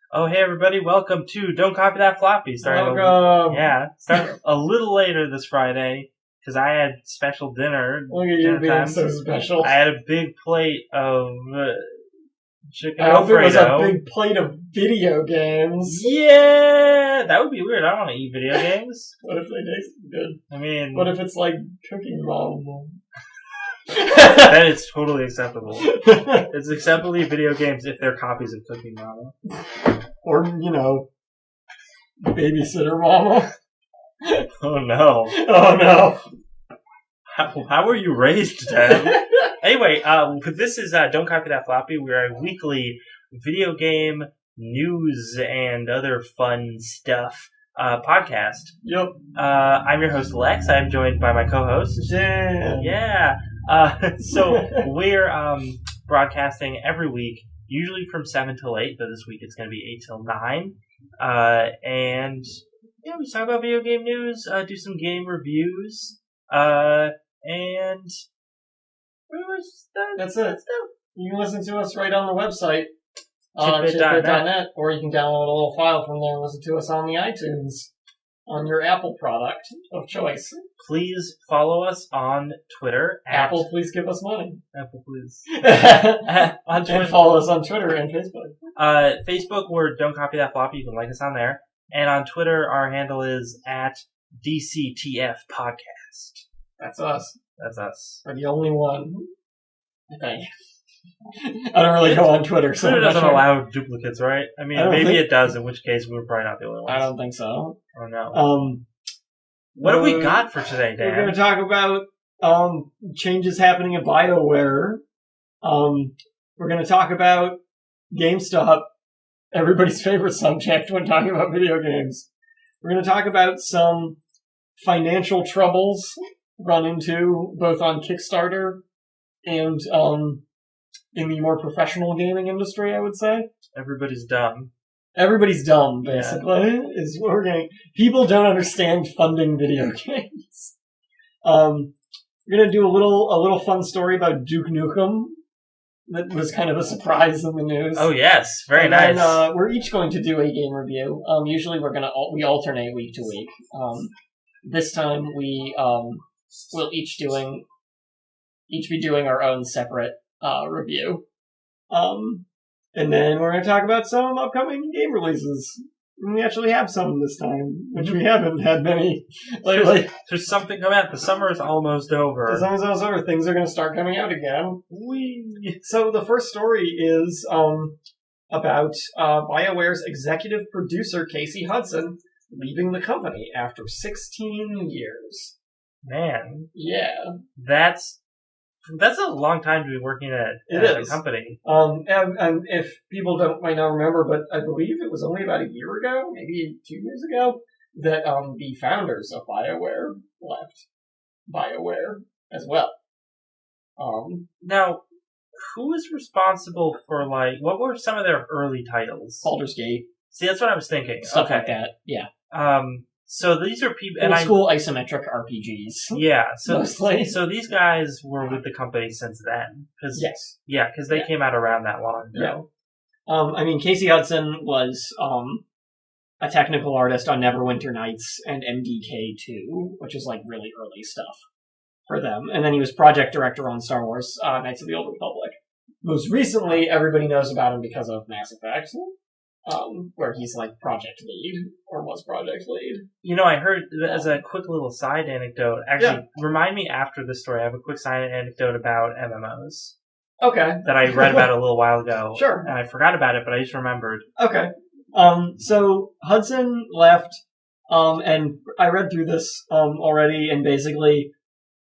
Oh, hey everybody, welcome to Don't Copy That Floppy. Starting a little later this Friday, because I had special dinner. Look at you being so special. I had a big plate of chicken Alfredo. I hope it was Alfredo. a big plate of video games. Yeah! That would be weird. I don't want to eat video games. What if they taste good? I mean... What if it's like Cooking Mama? That is totally acceptable. It's acceptable to eat video games if they're copies of Cooking Mama. Or, Babysitter Mama. Oh no. Oh no. How were you raised, Dad? Anyway, this is Don't Copy That Floppy. We're a weekly video game news and other fun stuff podcast. Yep. I'm your host, Lex. I'm joined by my co-host, Dan. Yeah. So we're broadcasting every week, usually from 7 till 8, but this week it's going to be 8 till 9. And we talk about video game news, do some game reviews, and pretty much that's it. You can listen to us right on the website, chitbit.net, or you can download a little file from there and listen to us on the iTunes, on your Apple product of choice. Please follow us on Twitter. Apple, please give us money. Apple, please. On Twitter. And follow us on Twitter and Facebook. Facebook, we're Don't Copy That Floppy. You can like us on there. And on Twitter, our handle is @DCTF Podcast. That's us. That's us. We're the only one. I think. I don't really go on Twitter, so Twitter doesn't allow duplicates, right? I mean, maybe it does, in which case we're probably not the only ones. I don't think so. Oh, no. What have we got for today, Dan? We're going to talk about changes happening at Bioware. We're going to talk about GameStop, everybody's favorite subject when talking about video games. We're going to talk about some financial troubles run into both on Kickstarter and in the more professional gaming industry, I would say. Everybody's dumb. Everybody's dumb, basically, is what we're getting. People don't understand funding video games. We're gonna do a little fun story about Duke Nukem that was kind of a surprise in the news. Oh yes, very nice. Then, we're each going to do a game review. Usually we alternate week to week. This time we'll each be doing our own separate review. And then we're going to talk about some upcoming game releases. We actually have some this time, which we haven't had many lately. There's something coming out. The summer is almost over. The summer's almost over. Things are going to start coming out again. So the first story is about BioWare's executive producer, Casey Hudson, leaving the company after 16 years. Man. Yeah. That's a long time to be working at a company. And if people might not remember, but I believe it was only about a year ago, maybe 2 years ago, that the founders of BioWare left BioWare as well. Now, who is responsible for, what were some of their early titles? Baldur's Gate. See, that's what I was thinking. Stuff like that, yeah. So these are people... Old school isometric RPGs. Yeah. Mostly. So these guys were with the company since then. Yes. Yeah, because they came out around that long ago. Yeah. Casey Hudson was a technical artist on Neverwinter Nights and MDK2, which is really early stuff for them. And then he was project director on Star Wars Knights of the Old Republic. Most recently, everybody knows about him because of Mass Effect. Where he's project lead, or was project lead. I heard, as a quick little side anecdote, actually, remind me after this story, I have a quick side anecdote about MMOs. Okay. That I read about a little while ago. Sure. And I forgot about it, but I just remembered. Okay. So Hudson left, and I read through this already, and basically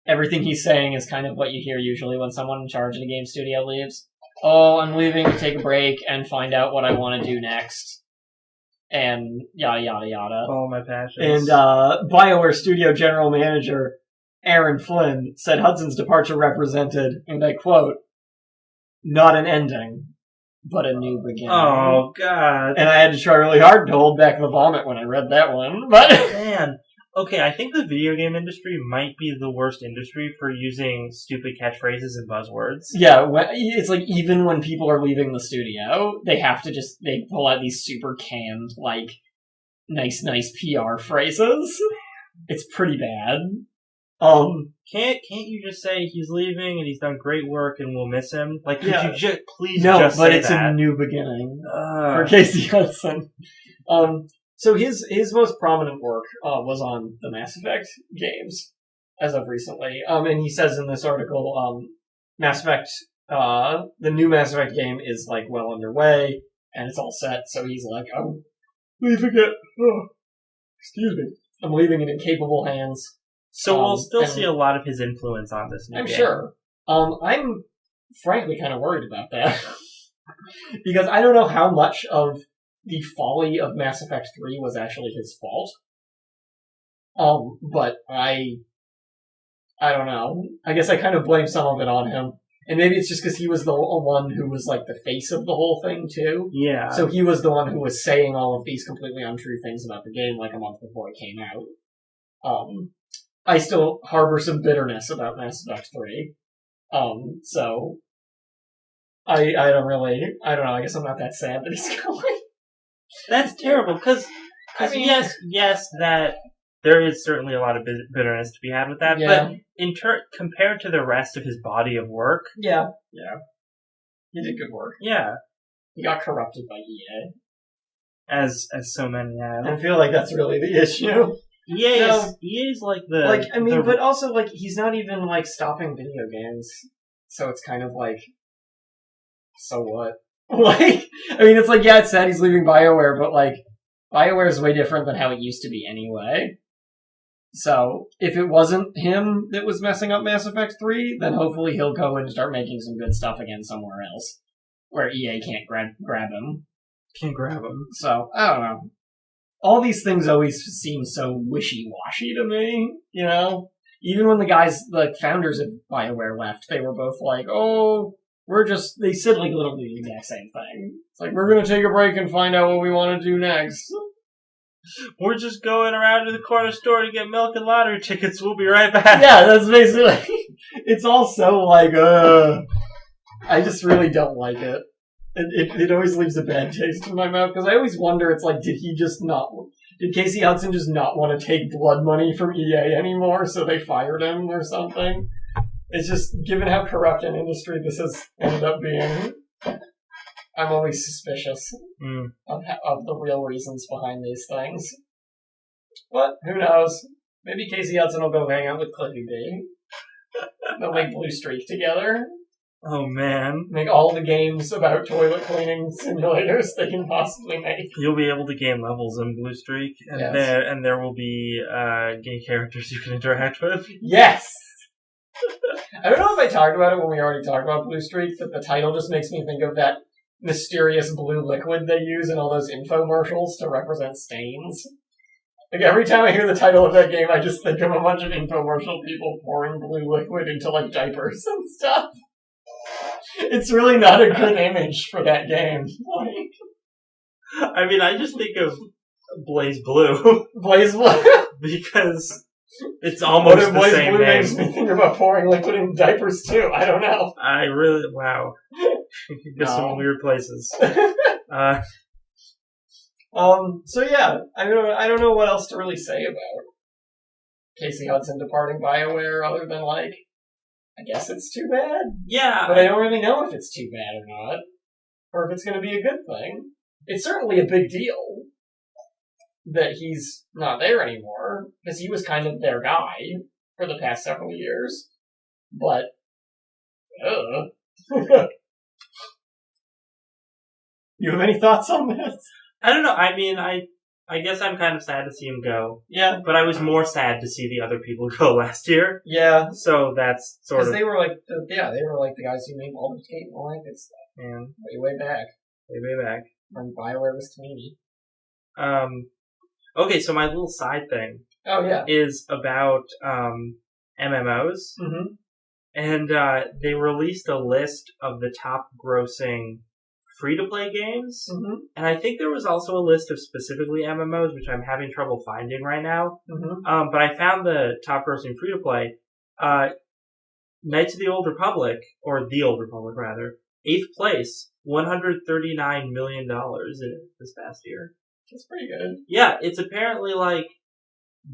everything he's saying is kind of what you hear usually when someone in charge in a game studio leaves. Oh, I'm leaving to take a break and find out what I want to do next. And yada, yada, yada. All my passions. And BioWare studio general manager Aaron Flynn said Hudson's departure represented, and I quote, not an ending, but a new beginning. Oh, God. And I had to try really hard to hold back the vomit when I read that one. But man, Okay, I think the video game industry might be the worst industry for using stupid catchphrases and buzzwords. Yeah, it's like even when people are leaving the studio, they have to they pull out these super canned, like, nice PR phrases. It's pretty bad. Can't you just say he's leaving and he's done great work and we'll miss him? Like, could you just please no, just but say it's that? a new beginning for Casey Hudson. So his most prominent work was on the Mass Effect games as of recently. And he says in this article, Mass Effect, the new Mass Effect game is like well underway and it's all set. So he's like, I'm leaving it. Oh, excuse me. I'm leaving it in capable hands. So we'll still see a lot of his influence on this new game. I'm sure. I'm frankly kind of worried about that because I don't know how much of the folly of Mass Effect 3 was actually his fault. But I don't know. I guess I kind of blame some of it on him. And maybe it's just because he was the one who was like the face of the whole thing too. Yeah. So he was the one who was saying all of these completely untrue things about the game like a month before it came out. I still harbor some bitterness about Mass Effect 3. So I don't know, I guess I'm not that sad that he's going. That's terrible, because yes, that there is certainly a lot of bitterness to be had with that, yeah. But compared to the rest of his body of work... Yeah. He did good work. Yeah. He got corrupted by EA. As so many have. I feel like that's really the issue. EA's like the... Like, I mean, but also, like, he's not even, like, stopping video games. So it's kind of like... So what? Like, I mean, it's like, yeah, it's sad he's leaving Bioware, but, like, Bioware is way different than how it used to be anyway. So, if it wasn't him that was messing up Mass Effect 3, then hopefully he'll go and start making some good stuff again somewhere else. Where EA can't grab him. Can't grab him. So, I don't know. All these things always seem so wishy-washy to me, you know? Even when the founders of BioWare left, they were both like, oh, they said like literally the exact same thing. It's like, we're gonna take a break and find out what we want to do next. We're just going around to the corner store to get milk and lottery tickets, we'll be right back. Yeah, that's basically, it's all so like, I just really don't like it. It always leaves a bad taste in my mouth, because I always wonder, it's like, did Casey Hudson just not want to take blood money from EA anymore, so they fired him or something? It's just, given how corrupt an industry this has ended up being, I'm always suspicious of the real reasons behind these things. But, who knows? Maybe Casey Hudson will go hang out with Cliffy B. They'll make Blue Streak together. Oh, man. Make all the games about toilet cleaning simulators they can possibly make. You'll be able to gain levels in Blue Streak, and yes. there will be gay characters you can interact with. Yes! I don't know if I talked about it when we already talked about Blue Streak, but the title just makes me think of that mysterious blue liquid they use in all those infomercials to represent stains. Like, every time I hear the title of that game, I just think of a bunch of infomercial people pouring blue liquid into, like, diapers and stuff. It's really not a good image for that game. I mean, I just think of Blaze Blue. Blaze Blue? Because it's almost the Blaze same Blue name. makes me think about pouring liquid in diapers, too. I don't know. Wow. You could go some weird places. So yeah, I don't know what else to really say about Casey Hudson departing BioWare other than, like, I guess it's too bad. Yeah. But I don't really know if it's too bad or not. Or if it's going to be a good thing. It's certainly a big deal that he's not there anymore, because he was kind of their guy for the past several years. But, You have any thoughts on this? I don't know. I mean, I guess I'm kind of sad to see him go. Yeah. But I was more sad to see the other people go last year. Yeah. So that's sort of... Because they were like the guys who made Baldur's Gate and all that good stuff. Man. Way back. Way back. When BioWare was teeny. Okay, so my little side thing. Oh, yeah. Is about, MMOs. Mm-hmm. And, they released a list of the top grossing free-to-play games, Mm-hmm. and I think there was also a list of specifically MMOs, which I'm having trouble finding right now. Mm-hmm. But I found the top-grossing free-to-play. Knights of the Old Republic, or the Old Republic rather, 8th place, $139 million this past year. That's pretty good. Yeah, it's apparently like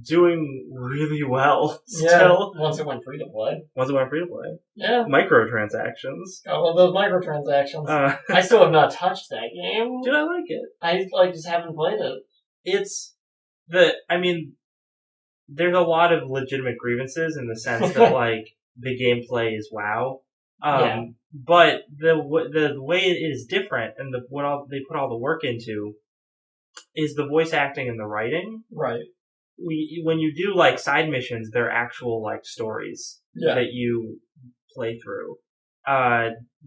doing really well Yeah, still. once it went free to play. Once it went free to play. Yeah. Microtransactions. Got all those microtransactions. I still have not touched that game. Dude, I like it. I just haven't played it. It's there's a lot of legitimate grievances in the sense that like the gameplay is WoW. But the way it is different and they put all the work into is the voice acting and the writing. Right. When you do like side missions, they're actual like stories that you play through.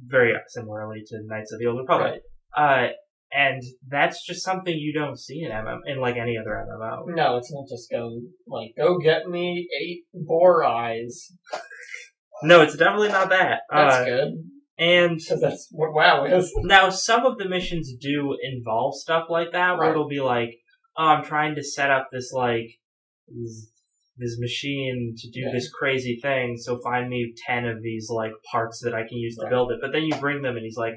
Very similarly to Knights of the Old Republic. Right. And that's just something you don't see in like any other MMO. No, it's not just go get me 8 boar eyes. No, it's definitely not that. That's good. And because that's what WoW is. Now, some of the missions do involve stuff like that, where it'll be like, oh, I'm trying to set up this like this machine to do this crazy thing, so find me 10 of these like parts that I can use to build it. But then you bring them, and he's like,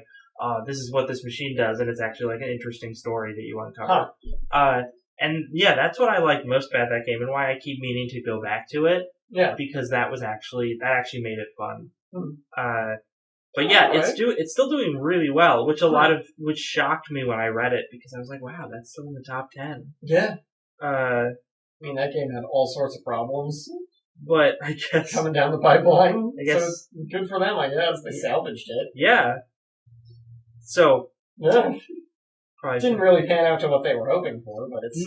this is what this machine does, and it's actually like an interesting story that you want to talk about. And yeah, that's what I like most about that game, and why I keep meaning to go back to it. Yeah, because that actually made it fun. But yeah, it's still doing really well, which which shocked me when I read it, because I was like, wow, that's still in the top 10. Yeah. I mean, that game had all sorts of problems. But I guess coming down the pipeline. I guess so good for them, I guess. They salvaged it. Yeah. So didn't really pan out to what they were hoping for, but it's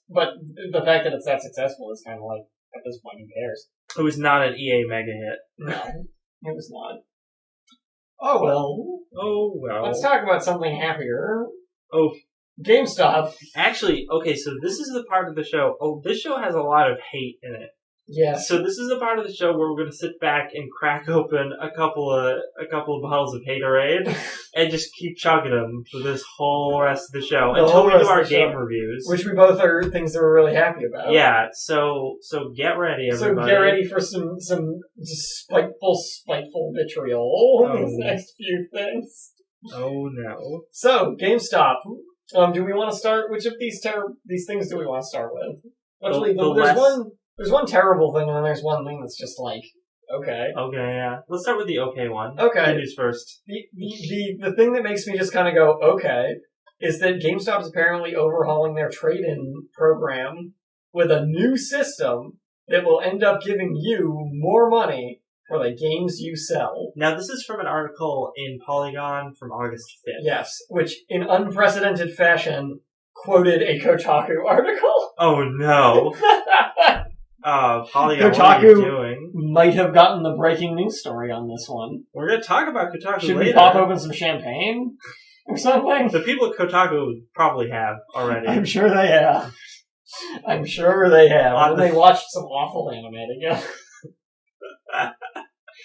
but the fact that it's that successful is kind of like, at this point, who cares? It was not an EA mega hit. No, it was not. Oh well. Let's talk about something happier. Oh, GameStop. Actually, okay, so this is the part of the show. Oh, this show has a lot of hate in it. Yeah. So this is the part of the show where we're going to sit back and crack open a couple of bottles of Haterade and just keep chugging them for this whole rest of the show until we do our game reviews, which we both are things that we're really happy about. Yeah. So get ready, everybody. So get ready for some spiteful vitriol in these next few things. Oh no. So GameStop. Do we want to start? Which of these things do we want to start with? Actually, there's one terrible thing, and then there's one thing that's just like, okay. Okay, yeah. Let's start with the okay one. Okay. Good news first. The thing that makes me just kind of go, okay, is that GameStop is apparently overhauling their trade-in program with a new system that will end up giving you more money for the games you sell. Now, this is from an article in Polygon from August 5th. Yes, which, in unprecedented fashion, quoted a Kotaku article. Oh, no. Polygon, Kotaku what are you doing? Might have gotten the breaking news story on this one. We're going to talk about Kotaku Should later. we pop open some champagne? Or something? The people at Kotaku probably have already. I'm sure they have. And they watched some awful anime together.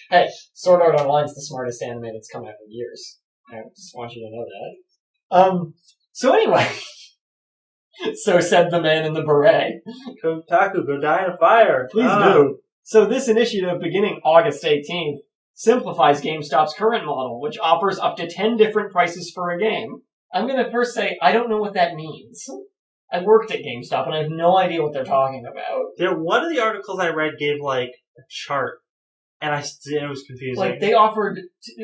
Hey, Sword Art Online's the smartest anime that's come out in years. I just want you to know that. So anyway... So said the man in the beret. Kotaku, go die in a fire. Please do. So this initiative, beginning August 18th, simplifies GameStop's current model, which offers up to 10 different prices for a game. I'm going to first say, I don't know what that means. I worked at GameStop, and I have no idea what they're talking about. One of the articles I read gave, like, a chart, and it was confusing. Like, they offered...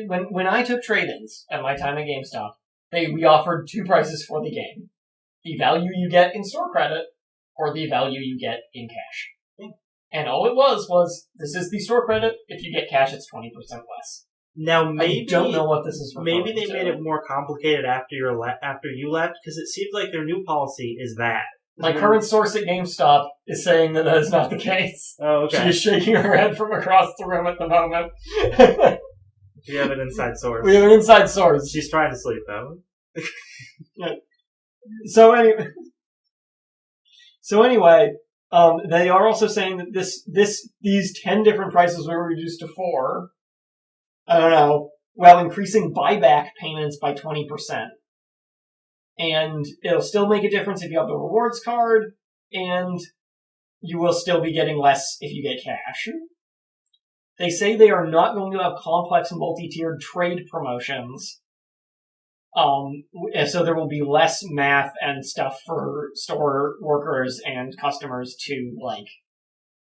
When I took trade-ins at my time at GameStop, we offered 2 prices for the game. The value you get in store credit, or the value you get in cash. Yeah. And all it was, this is the store credit, if you get cash, it's 20% less. Now, maybe... I don't know what this is referring Maybe they made it more complicated after you left, because it seems like their new policy is that. My current source at GameStop is saying that is not the case. Oh, okay. She is shaking her head from across the room at the moment. We have an inside source. We have an inside source. She's trying to sleep, though. Yeah. So anyway, they are also saying that these 10 different prices were reduced to 4. I don't know. while increasing buyback payments by 20%. And it'll still make a difference if you have the rewards card, and you will still be getting less if you get cash. They say they are not going to have complex multi-tiered trade promotions. So there will be less math and stuff for store workers and customers to, like,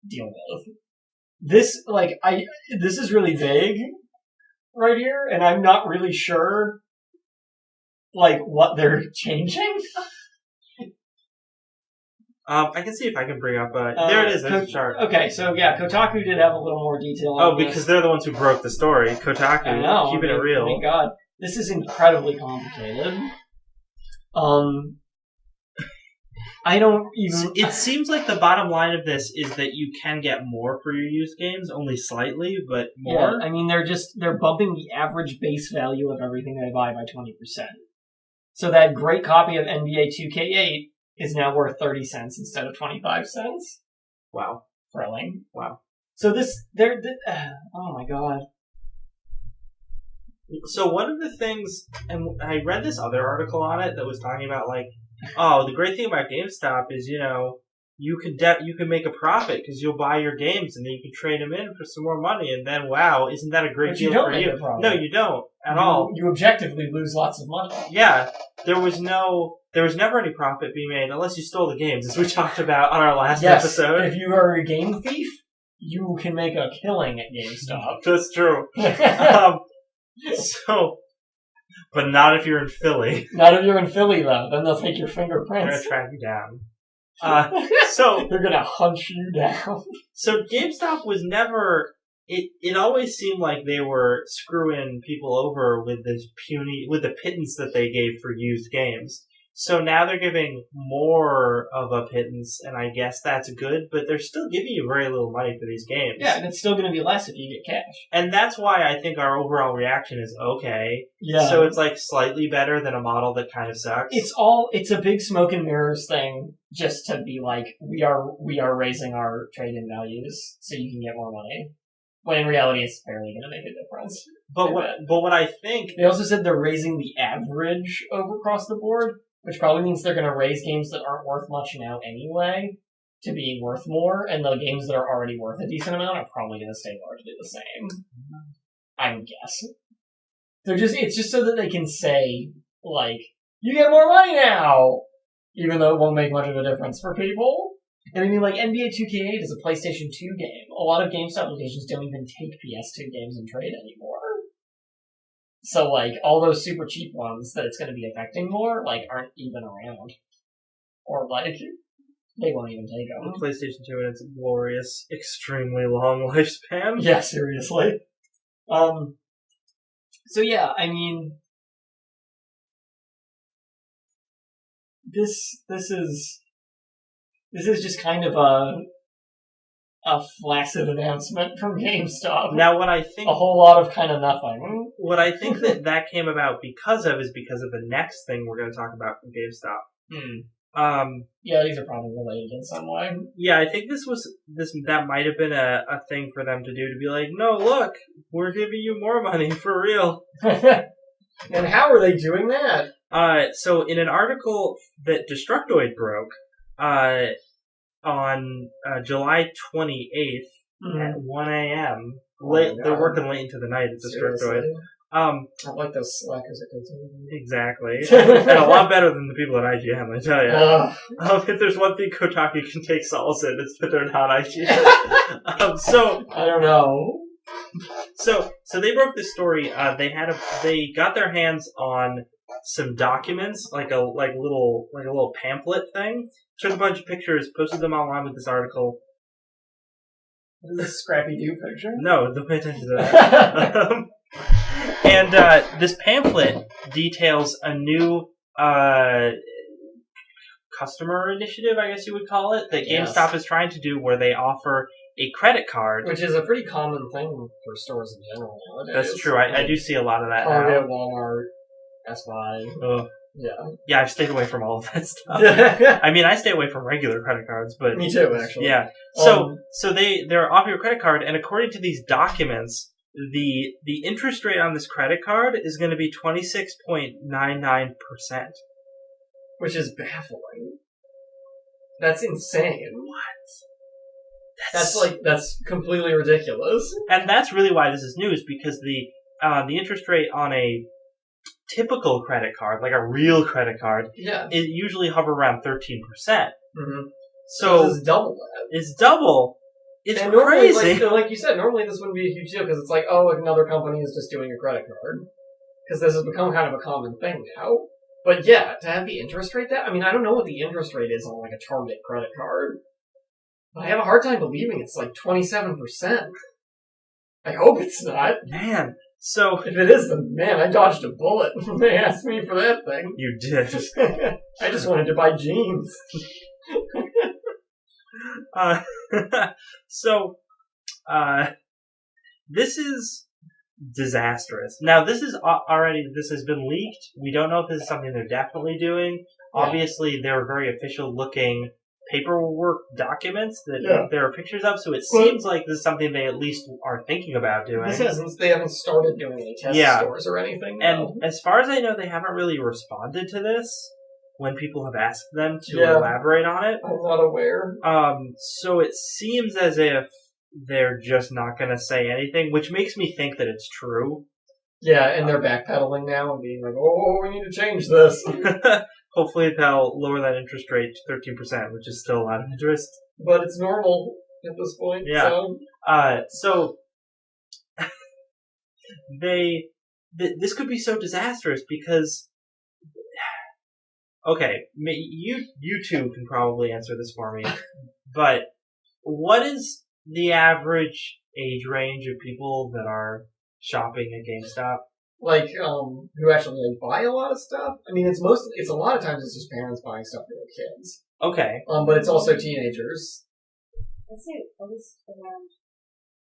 deal with. This is really vague right here, and I'm not really sure, like, what they're changing. I can see if I can bring up, there it is, there's a chart. Okay, so yeah, Kotaku did have a little more detail on Oh, because they're the ones who broke the story. Kotaku, I know, keeping it real. Thank God. This is incredibly complicated. I don't even... It seems like the bottom line of this is that you can get more for your used games, only slightly, but more. Yeah, I mean, they're bumping the average base value of everything they buy by 20%. So that great copy of NBA 2K8 is now worth 30 cents instead of 25 cents. Wow. Thrilling. Wow. So oh my God. So one of the things, and I read this other article on it that was talking about, like, oh, the great thing about GameStop is, you know, you can make a profit because you'll buy your games and then you can trade them in for some more money, and then, wow, isn't that a great deal for you? No, you don't at all. You objectively lose lots of money. Yeah, there was never any profit being made unless you stole the games, as we talked about on our last episode. If you are a game thief, you can make a killing at GameStop. That's true. So, but not if you're in Philly. Not if you're in Philly, though. Then they'll take your fingerprints. They're gonna track you down. So they're gonna hunt you down. So GameStop was never. It always seemed like they were screwing people over with the pittance that they gave for used games. So now they're giving more of a pittance, and I guess that's good, but they're still giving you very little money for these games. Yeah, and it's still going to be less if you get cash. And that's why I think our overall reaction is okay. Yeah. So it's like slightly better than a model that kind of sucks. It's a big smoke and mirrors thing, just to be like, we are raising our trade-in values so you can get more money. When in reality, it's barely going to make a difference. But what I think... They also said they're raising the average over across the board, which probably means they're going to raise games that aren't worth much now anyway to be worth more, and the games that are already worth a decent amount are probably going to stay largely the same. I would guess. It's just so that they can say, like, you get more money now! Even though it won't make much of a difference for people. And I mean, like, NBA 2K8 is a PlayStation 2 game. A lot of GameStop locations don't even take PS2 games in trade anymore. So, like, all those super cheap ones that it's going to be affecting more, like, aren't even around. Or, like, they won't even take them. The PlayStation 2 and its glorious, extremely long lifespan. Yeah, seriously. So yeah, I mean, this is just kind of a flaccid announcement from GameStop. Now, what I think... A whole lot of kind of nothing. What I think that came about because of is because of the next thing we're going to talk about from GameStop. Yeah, these are probably related in some way. Yeah, I think that might have been a thing for them to do, to be like, no, look, we're giving you more money, for real. And how are they doing that? So in an article that Destructoid broke, on July 28th at 1 a.m. They're working late into the night at Destructoid. I like those slackers at Kotaku. Exactly. And a lot better than the people at IGN, I tell you. If there's one thing Kotaku can take solace in, it's that they're not IGN. So I don't know. So they broke this story. They got their hands on some documents, like a little pamphlet thing. Took a bunch of pictures, posted them online with this article. Is this a Scrappy Doo picture? No, don't pay attention to that. And this pamphlet details a new customer initiative, I guess you would call it, that GameStop is trying to do, where they offer a credit card. Which is a pretty common thing for stores in general nowadays. That's true. I do see a lot of that Target, now. Walmart, Best Buy. Yeah. Yeah, I've stayed away from all of that stuff. I mean, I stay away from regular credit cards, but... Me too, actually. Yeah. So they're offering a credit card, and according to these documents, the interest rate on this credit card is going to be 26.99%. Which is baffling. That's insane. What? That's completely ridiculous. And that's really why this is news, because the interest rate on a typical credit card, like a real credit card, it usually hover around 13%. Mm-hmm. So this is double that. It's double. It's and normally, crazy. Like you said, normally this wouldn't be a huge deal because it's like, oh, another company is just doing a credit card. Because this has become kind of a common thing now. But yeah, to have the interest rate I don't know what the interest rate is on like a Target credit card. But I have a hard time believing it's like 27%. I hope it's not. Man, so... If it is, then man, I dodged a bullet when they asked me for that thing. You did. I just wanted to buy jeans. This is disastrous. Now, this has been leaked. We don't know if this is something they're definitely doing. Yeah. Obviously, they're very official-looking paperwork documents that there are pictures of, so it seems like this is something they at least are thinking about doing. They haven't started doing any test stores or anything. And as far as I know, they haven't really responded to this when people have asked them to elaborate on it. I'm not aware. So it seems as if they're just not going to say anything, which makes me think that it's true. Yeah, and they're backpedaling now and being like, oh, we need to change this. Hopefully they'll lower that interest rate to 13%, which is still a lot of interest. But it's normal at this point. Yeah. So this could be so disastrous because... Okay, you two can probably answer this for me, but what is the average age range of people that are shopping at GameStop? Like, who actually buy a lot of stuff? I mean, it's a lot of times it's just parents buying stuff for their kids. Okay. But it's also teenagers. I'd say at least around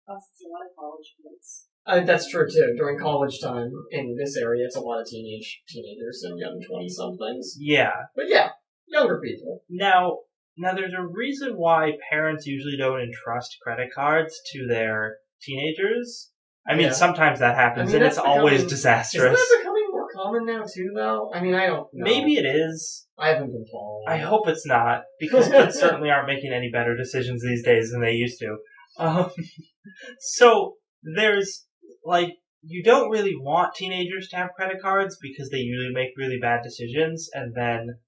us, it's a lot of college kids. That's true too. During college time in this area, it's a lot of teenagers and young 20-somethings. Yeah. But yeah, younger people. Now there's a reason why parents usually don't entrust credit cards to their teenagers. I mean, sometimes that happens, and it's always disastrous. Isn't that becoming more common now too, though? I mean, I don't know. Maybe it is. I haven't been following. I hope it's not, because kids certainly aren't making any better decisions these days than they used to. So there's... Like, you don't really want teenagers to have credit cards because they usually make really bad decisions and then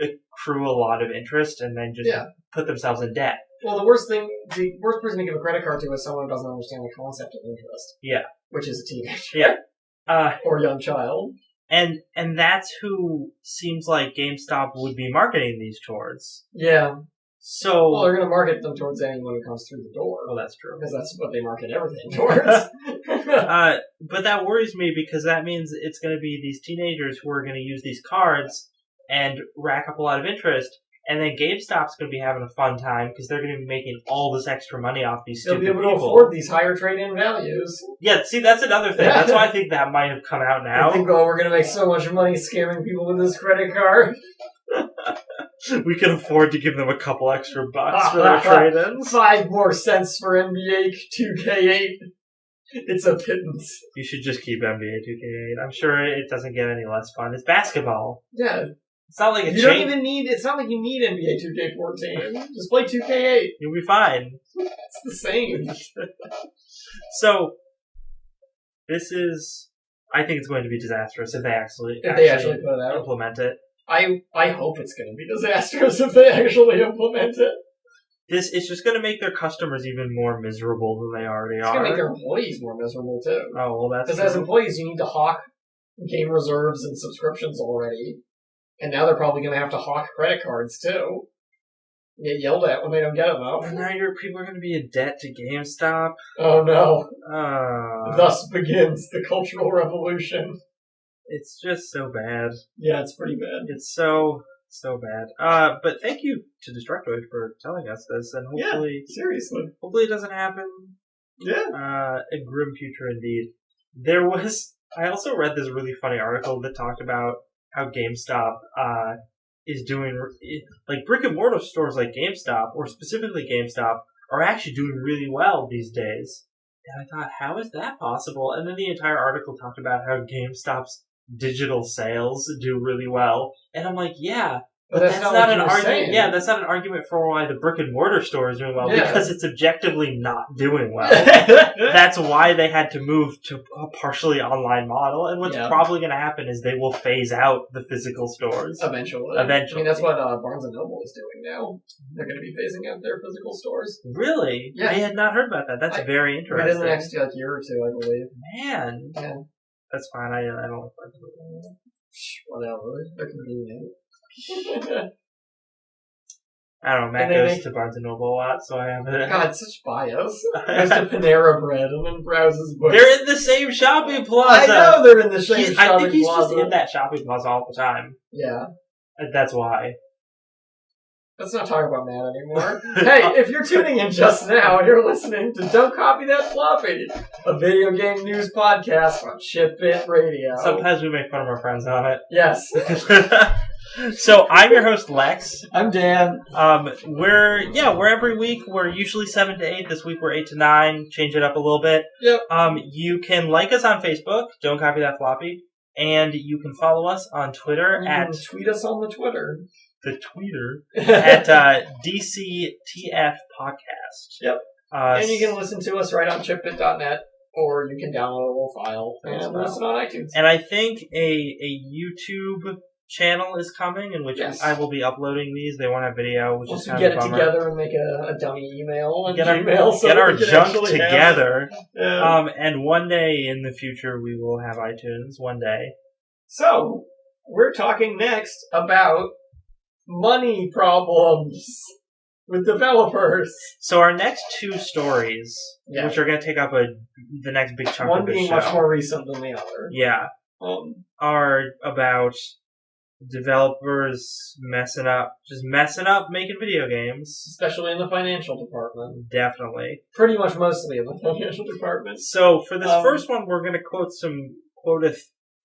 accrue a lot of interest and then just put themselves in debt. Well, the worst person to give a credit card to is someone who doesn't understand the concept of interest. Yeah. Which is a teenager. Yeah. Or a young child. And that's who seems like GameStop would be marketing these towards. Yeah. So, well, they're going to market them towards anyone who comes through the door. Well, that's true. Because that's what they market everything towards. But that worries me because that means it's going to be these teenagers who are going to use these cards and rack up a lot of interest. And then GameStop's going to be having a fun time because they're going to be making all this extra money off these stupid people. They'll be able to afford these higher trade-in values. Yeah, see, that's another thing. That's why I think that might have come out now. I think, we're going to make so much money scamming people with this credit card. We can afford to give them a couple extra bucks for their trade-ins. 5 more cents for NBA 2K8. It's a pittance. You should just keep NBA 2K8. I'm sure it doesn't get any less fun. It's basketball. Yeah. It's not like it's not like you need NBA 2K14. Just play 2K8. You'll be fine. It's the same. So, this is... I think it's going to be disastrous if they actually put it out. Implement it. I hope it's going to be disastrous if they actually implement it. It's just going to make their customers even more miserable than they already are. It's going to make their employees more miserable, too. Oh, well, that's because as employees, you need to hawk game reserves and subscriptions already. And now they're probably going to have to hawk credit cards, too. Get yelled at when they don't get them, though. And now people are going to be in debt to GameStop. Oh, no. Thus begins the cultural revolution. It's just so bad. Yeah, it's pretty bad. It's so bad. But thank you to Destructoid for telling us this, and hopefully... Yeah, seriously. Hopefully it doesn't happen. Yeah. A grim future indeed. I also read this really funny article that talked about how GameStop, is doing... Like, brick-and-mortar stores like GameStop, or specifically GameStop, are actually doing really well these days. And I thought, how is that possible? And then the entire article talked about how GameStop's digital sales do really well. And I'm like, yeah, but that's not what an you were argument. saying. Yeah, that's not an argument for why the brick and mortar store is doing well, Yeah. because it's objectively not doing well. That's why they had to move to a partially online model. And what's probably going to happen is they will phase out the physical stores. Eventually. I mean, that's what Barnes & Noble is doing now. They're going to be phasing out their physical stores. Really? Yeah. I had not heard about that. That's very interesting. Within the next year or two, I believe. Man. Yeah. That's fine. I don't like Barnes & Noble. Whatever. They're convenient. I don't know, Matt goes to Barnes & Noble a lot, so I have it. God, such bios. Goes to Panera Bread and then browses books. They're in the same shopping plaza! I know they're in the same shopping plaza. I think he's just in that shopping plaza all the time. Yeah. That's why. Let's not talk about Matt anymore. Hey, if you're tuning in just now and you're listening to Don't Copy That Floppy, a video game news podcast on Shitbit Radio. Sometimes we make fun of our friends on it. Yes. So I'm your host Lex. I'm Dan. We're every week. We're usually 7 to 8. This week we're 8 to 9. Change it up a little bit. Yep. You can like us on Facebook. Don't Copy That Floppy. And you can follow us on Twitter tweet us on the Twitter. The tweeter at DCTF Podcast. Yep. And you can listen to us right on chipbit.net, or you can download a little file and listen on iTunes. And I think a YouTube channel is coming in which I will be uploading these. They won't have video, which is kind of a bummer. Get it together and make a dummy email and get Gmail. Our junk together. Yeah. And one day in the future we will have iTunes. One day. So, we're talking next about money problems with developers. So our next two stories, which are going to take up the next big chunk of the show. One being much more recent than the other. Yeah. Are about developers messing up making video games. Especially in the financial department. Definitely. Pretty much mostly in the financial department. So for this first one, we're going to quote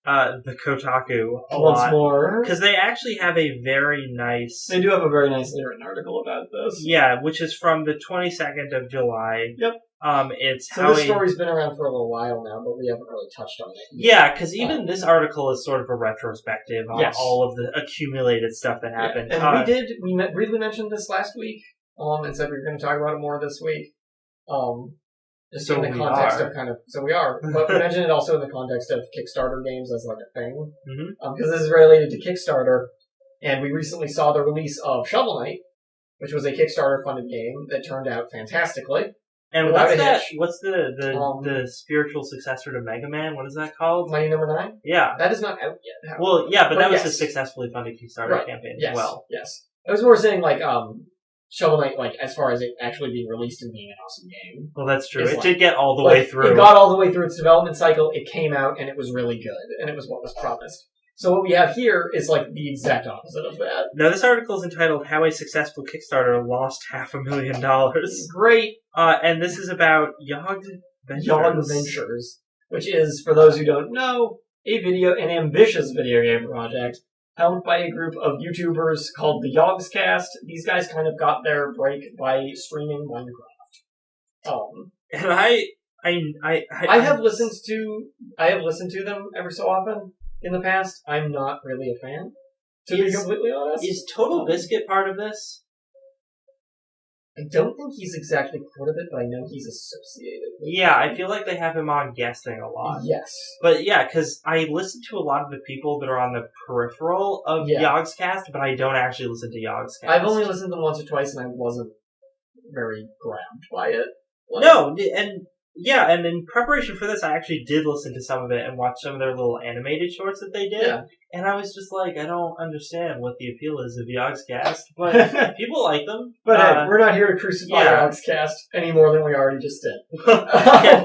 the Kotaku once more, because they actually have a very nice. They do have a very nicely written article about this. Yeah, which is from the 22nd of July. Yep. This story's been around for a little while now, but we haven't really touched on it yet. Yeah, because even this article is sort of a retrospective on all of the accumulated stuff that happened. Yeah. And we briefly mentioned this last week, and said we were going to talk about it more this week. Just in the context of so we are, but we mentioned it also in the context of Kickstarter games as like a thing, because this is related to Kickstarter, and we recently saw the release of Shovel Knight, which was a Kickstarter funded game that turned out fantastically. And what's that? What's the spiritual successor to Mega Man? What is that called? Mighty Number 9? Yeah, that is not out yet. Well, yeah, but that was a successfully funded Kickstarter campaign as well. Yes, I was more saying Shovel Knight, as far as it actually being released and being an awesome game. Well, that's true. It did get all the way through. It got all the way through its development cycle. It came out, and it was really good, and it was what was promised. So what we have here is the exact opposite of that. Now, this article is entitled "How a Successful Kickstarter Lost $500,000." Great. And this is about Yog Ventures, which is, for those who don't know, an ambitious video game project helmed by a group of YouTubers called the Yogscast. These guys kind of got their break by streaming Minecraft. And I have listened to them every so often in the past. I'm not really a fan, to be completely honest. Is Total Biscuit part of this? I don't think he's exactly part of it, but I know he's associated with it. I feel like they have him on guesting a lot. Yes. But yeah, because I listen to a lot of the people that are on the peripheral of Yogscast, but I don't actually listen to Yogscast. I've only listened to them once or twice, and I wasn't very grabbed by it. And in preparation for this, I actually did listen to some of it and watch some of their little animated shorts that they did. Yeah. And I was just like, I don't understand what the appeal is of Yogscast, but people like them. But hey, we're not here to crucify Yogscast any more than we already just did.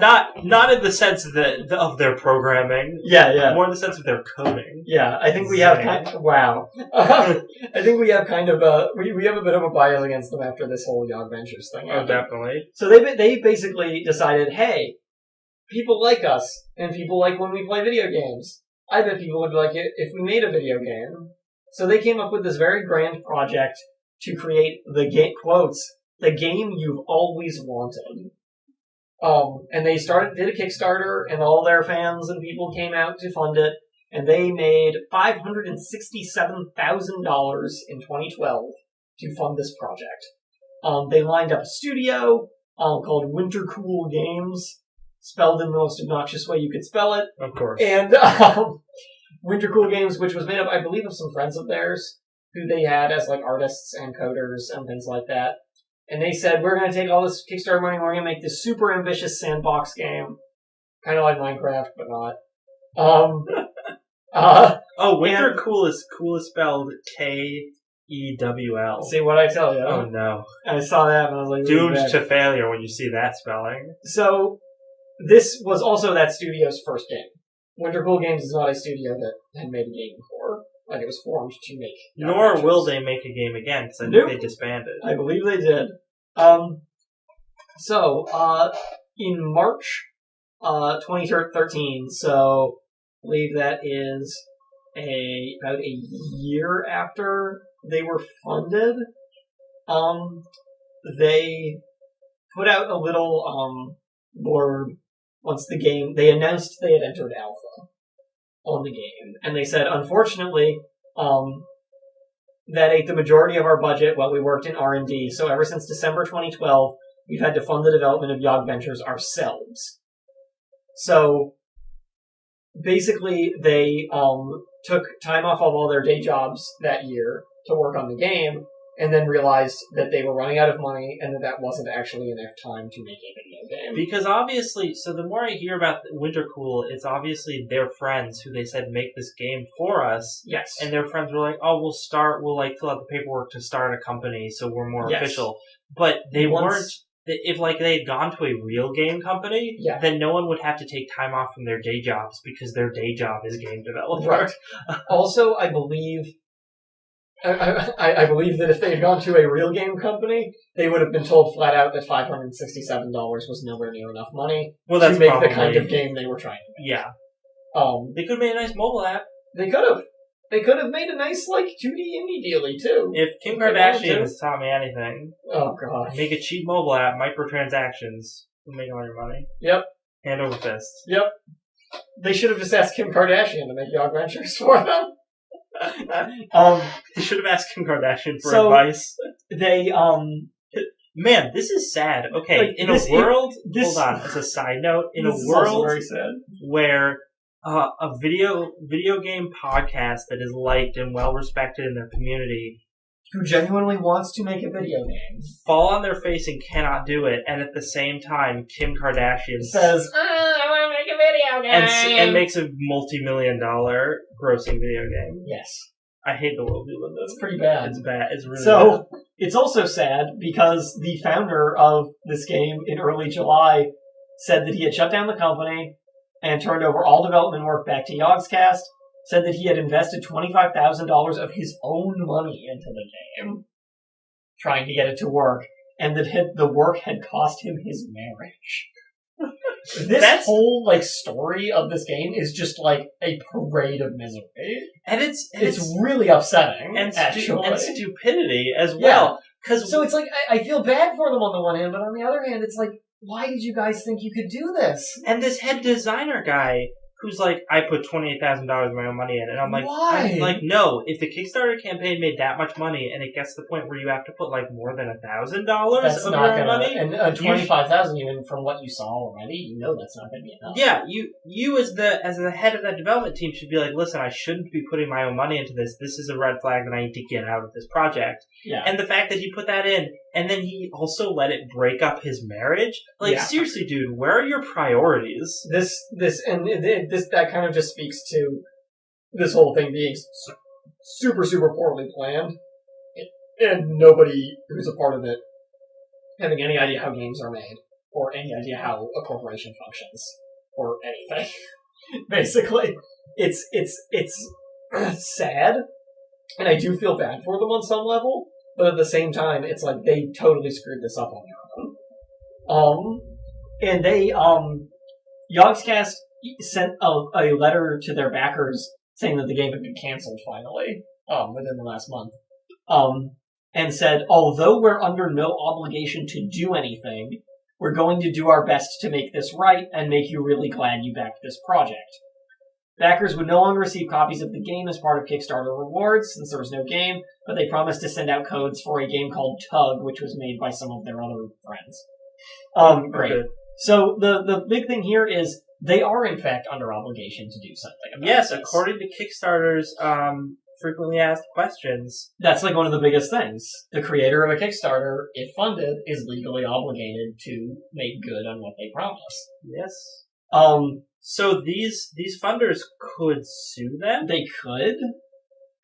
Not in the sense of their programming. Yeah. More in the sense of their coding. Yeah, I think we have I think we have kind of we have a bit of a bias against them after this whole Yog Ventures thing. Oh, definitely. So they basically decided, hey, people like us, and people like when we play video games. I bet people would like it if we made a video game. So they came up with this very grand project to create the game you've always wanted. And they did a Kickstarter, and all their fans and people came out to fund it, and they made $567,000 in 2012 to fund this project. They lined up a studio called Wintercool Games, spelled in the most obnoxious way you could spell it. Of course. And Wintercool Games, which was made up, I believe, of some friends of theirs who they had as like artists and coders and things like that. And they said, we're going to take all this Kickstarter money and we're going to make this super ambitious sandbox game. Kind of like Minecraft, but not. Wintercool is spelled Kewl. See what I tell you? Oh no. I saw that and I was like, doomed to failure when you see that spelling. So, this was also that studio's first game. Wintercool Games is not a studio that had made a game before. Like, it was formed to make. Nor will they make a game again, because I think they disbanded. I believe they did. In March 2013, so I believe that is about a year after they were funded, they put out a little blurb once they announced they had entered alpha on the game, and they said, unfortunately, that ate the majority of our budget while we worked in R&D, so ever since December 2012, we've had to fund the development of Yog Ventures ourselves. So, basically, they took time off of all their day jobs that year to work on the game, and then realized that they were running out of money, and that wasn't actually enough time to make a video game. Because obviously, so the more I hear about Wintercool, it's obviously their friends who they said make this game for us. Yes. And their friends were like, oh, we'll fill out the paperwork to start a company so we're more official. But they weren't, if they had gone to a real game company, then no one would have to take time off from their day jobs because their day job is game developer. Right. Also, I believe that if they had gone to a real game company, they would have been told flat out that $567 was nowhere near enough money to make the kind of game they were trying to make. Yeah. They could have made a nice mobile app. They could have. They could have made a nice, 2D indie dealy, too. If Kim Kardashian has taught me anything, oh god, make a cheap mobile app, microtransactions, you'll make all your money. Yep. Hand over fist. Yep. They should have just asked Kim Kardashian to make Yog Ventures for them. You should have asked Kim Kardashian for advice. They, Man, this is sad. Okay, hold on, as a side note, in a world where a video game podcast that is liked and well respected in their community, who genuinely wants to make a video game, fall on their face and cannot do it, and at the same time, Kim Kardashian says, I want to make a video game! And makes a multi-million-dollar grossing video game. Yes. I hate the world we live in. It's pretty bad. It's bad. It's really bad. So, it's also sad because the founder of this game in early July said that he had shut down the company and turned over all development work back to Yogscast, said that he had invested $25,000 of his own money into the game, trying to get it to work, and that the work had cost him his marriage. This whole story of this game is just a parade of misery, and it's really upsetting and actually, and stupidity as well. So it's I feel bad for them on the one hand, but on the other hand, it's why did you guys think you could do this? And this head designer guy who's I put $28,000 of my own money in, and I'm like, why? No. If the Kickstarter campaign made that much money, and it gets to the point where you have to put more than $1,000 of your own money, and $25,000 even from what you saw already, that's not going to be enough. Yeah, you as the head of that development team should be listen, I shouldn't be putting my own money into this. This is a red flag that I need to get out of this project. Yeah. And the fact that he put that in, and then he also let it break up his marriage. Seriously, dude, where are your priorities? That kind of just speaks to this whole thing being super, super poorly planned, and nobody who's a part of it having any idea how games are made, or any idea how a corporation functions, or anything. Basically, it's sad, and I do feel bad for them on some level, but at the same time, it's they totally screwed this up on their own. And they, Yogscast sent a letter to their backers saying that the game had been canceled finally, within the last month. And said, although we're under no obligation to do anything, we're going to do our best to make this right and make you really glad you backed this project. Backers would no longer receive copies of the game as part of Kickstarter rewards, since there was no game, but they promised to send out codes for a game called Tug, which was made by some of their other friends. Great. Okay. So the big thing here is they are in fact under obligation to do something about Yes, this. according to Kickstarter's frequently asked questions. That's like one of the biggest things. The creator of a Kickstarter, if funded, is legally obligated to make good on what they promise. Yes. So these funders could sue them? They could.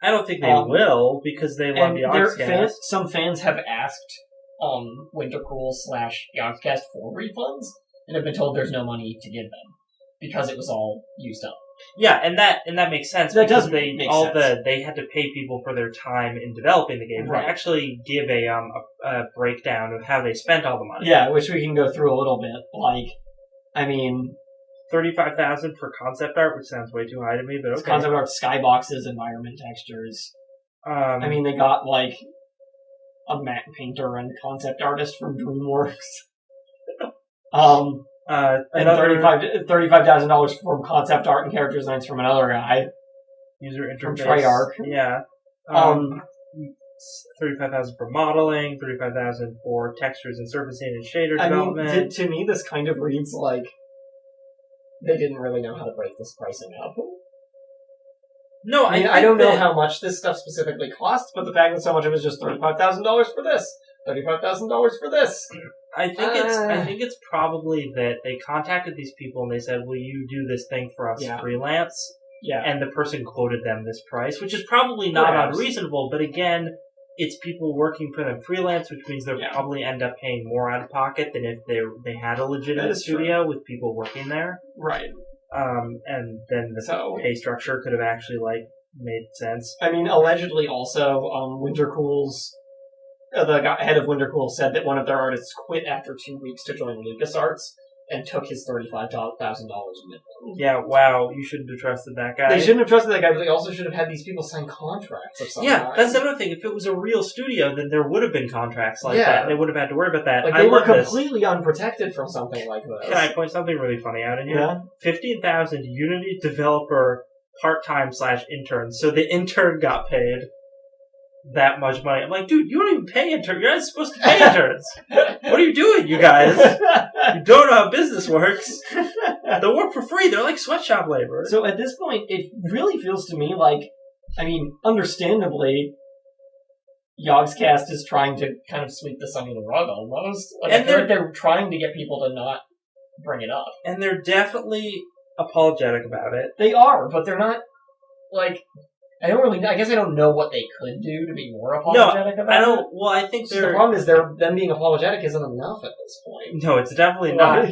I don't think they will, because they love the Yogscast. Some fans have asked Wintercool/Yogscast for refunds, and have been told there's no money to give them because it was all used up. Yeah, and that makes sense. That because does make sense. They had to pay people for their time in developing the game. Right. They actually give a breakdown of how they spent all the money. Yeah, which we can go through a little bit. Like, I mean, $35,000 for concept art, which sounds way too high to me, but okay. Concept art, skyboxes, environment textures. I mean, they got like a matte painter and concept artist from DreamWorks. And $35,000 for concept art and character designs from another guy. User interface. From Treyarch. Yeah. $35,000 for modeling, $35,000 for textures and surfacing and shader development. I mean, to me, this kind of reads like they didn't really know how to break this pricing up. No, I don't know how much this stuff specifically costs, but the fact that so much of it is just $35,000 for this, $35,000 for this. I think it's probably that they contacted these people and they said, "Will you do this thing for us freelance?" Yeah. And the person quoted them this price, which is probably not unreasonable, but again, it's people working for them freelance, which means they'll probably end up paying more out of pocket than if they had a legitimate studio with people working there. Right. And then the pay structure could have actually made sense. I mean, allegedly also, Wintercool's the head of Wintercool said that one of their artists quit after 2 weeks to join LucasArts and took his $35,000 with them. Yeah, wow, you shouldn't have trusted that guy. They shouldn't have trusted that guy, but they also should have had these people sign contracts of some kind. That's another thing. If it was a real studio, then there would have been contracts like that. They would have had to worry about that. Like, they were completely unprotected from something like this. Can I point something really funny out in here? Yeah. 15,000 Unity developer part-time/intern. So the intern got paid that much money. I'm like, dude, you don't even pay interns. You're not supposed to pay interns. What are you doing, you guys? You don't know how business works. They'll work for free. They're like sweatshop labor. So at this point, it really feels to me like, I mean, understandably, Yogscast is trying to kind of sweep this under the rug almost. Like, and they're trying to get people to not bring it up. And they're definitely apologetic about it. They are, but they're not, like... I guess I don't know what they could do to be more apologetic about it. I don't. Well, I think the problem is them being apologetic isn't enough at this point. No, it's definitely not.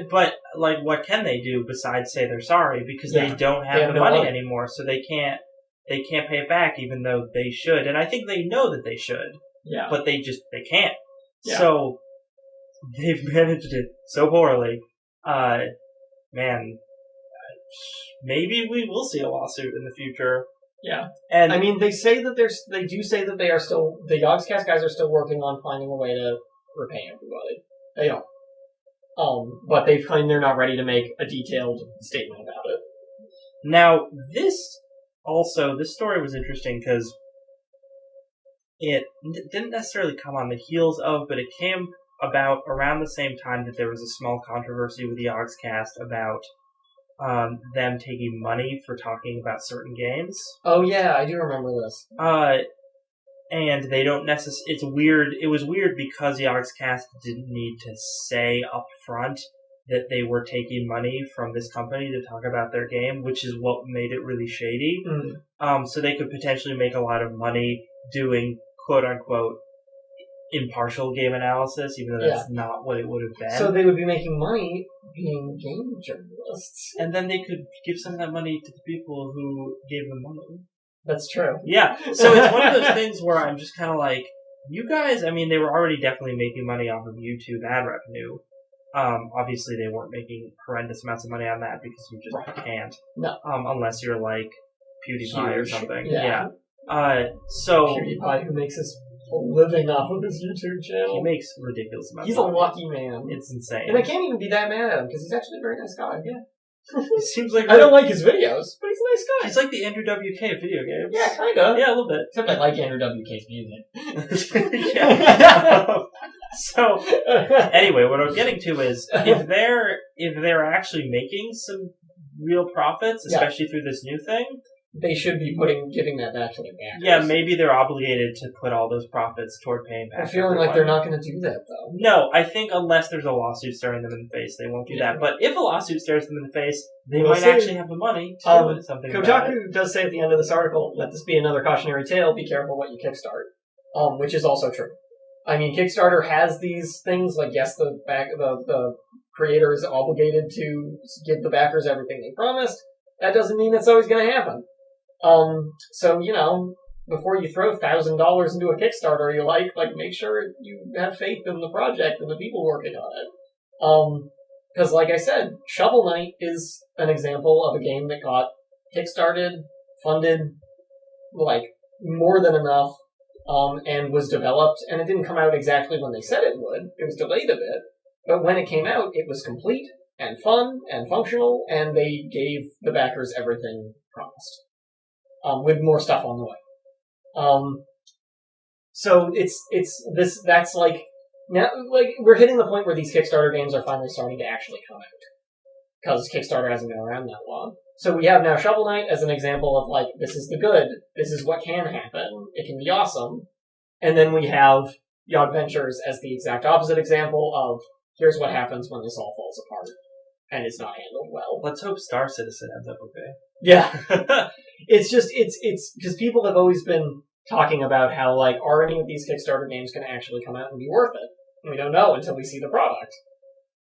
But what can they do besides say they're sorry? Because they don't have the money anymore, so they can't pay it back, even though they should. And I think they know that they should. Yeah. But they can't. Yeah. So they've managed it so poorly. Man, maybe we will see a lawsuit in the future. Yeah, and I mean, they do say that they are still, the Yogscast guys are still working on finding a way to repay everybody. They are. But they claim they're not ready to make a detailed statement about it. Now, this story was interesting because it didn't necessarily come on the heels of, but it came about around the same time that there was a small controversy with the Yogscast about them taking money for talking about certain games. Oh yeah, I do remember this. And they don't necessarily... It's weird. It was weird because Yogscast didn't need to say up front that they were taking money from this company to talk about their game, which is what made it really shady. Mm. So they could potentially make a lot of money doing quote-unquote impartial game analysis, even though that's not what it would have been. So they would be making money being game journalists. And then they could give some of that money to the people who gave them money. That's true. Yeah. So it's one of those things where I'm just kind of like, you guys, I mean, they were already definitely making money off of YouTube ad revenue. Obviously they weren't making horrendous amounts of money on that because you just can't. No. Unless you're like PewDiePie or something. Yeah. So PewDiePie, who makes his living off of his YouTube He channel. makes ridiculous amounts. He's of a money. lucky man. It's insane. And I can't even be that mad at him, because he's actually a very nice guy. Yeah. He seems like I don't like his videos, but he's a nice guy. he's like the Andrew WK of video games. Yeah, kinda. Yeah, a little bit. Except I like Andrew WK's music. Yeah. So anyway, what I'm getting to is if they're actually making some real profits, especially through this new thing, they should be giving that back to their backers. yeah, maybe they're obligated to put all those profits toward paying back. I'm feeling like they're not going to do that, though. No, I think unless there's a lawsuit staring them in the face, they won't do that. But if a lawsuit stares them in the face, they We'll might see. actually have the money to do something about it. Kotaku does say at the end of this article, let this be another cautionary tale, be careful what you kickstart. Which is also true. I mean, Kickstarter has these things, like, yes, the creator is obligated to give the backers everything they promised. That doesn't mean it's always going to happen. So, you know, before you throw $1,000 into a Kickstarter you like, make sure you have faith in the project and the people working on it. Because, like I said, Shovel Knight is an example of a game that got kickstarted, funded, more than enough, and was developed, and it didn't come out exactly when they said it would. It was delayed a bit, but when it came out, it was complete, and fun, and functional, and they gave the backers everything promised. With more stuff on the way. So that's now, we're hitting the point where these Kickstarter games are finally starting to actually come out. Because Kickstarter hasn't been around that long. So we have now Shovel Knight as an example of, this is the good, this is what can happen, it can be awesome. And then we have Yacht Ventures as the exact opposite example of, here's what happens when this all falls apart. And it's not handled well. Let's hope Star Citizen ends up okay. Yeah. It's because people have always been talking about how, are any of these Kickstarter games going to actually come out and be worth it? And we don't know until we see the product.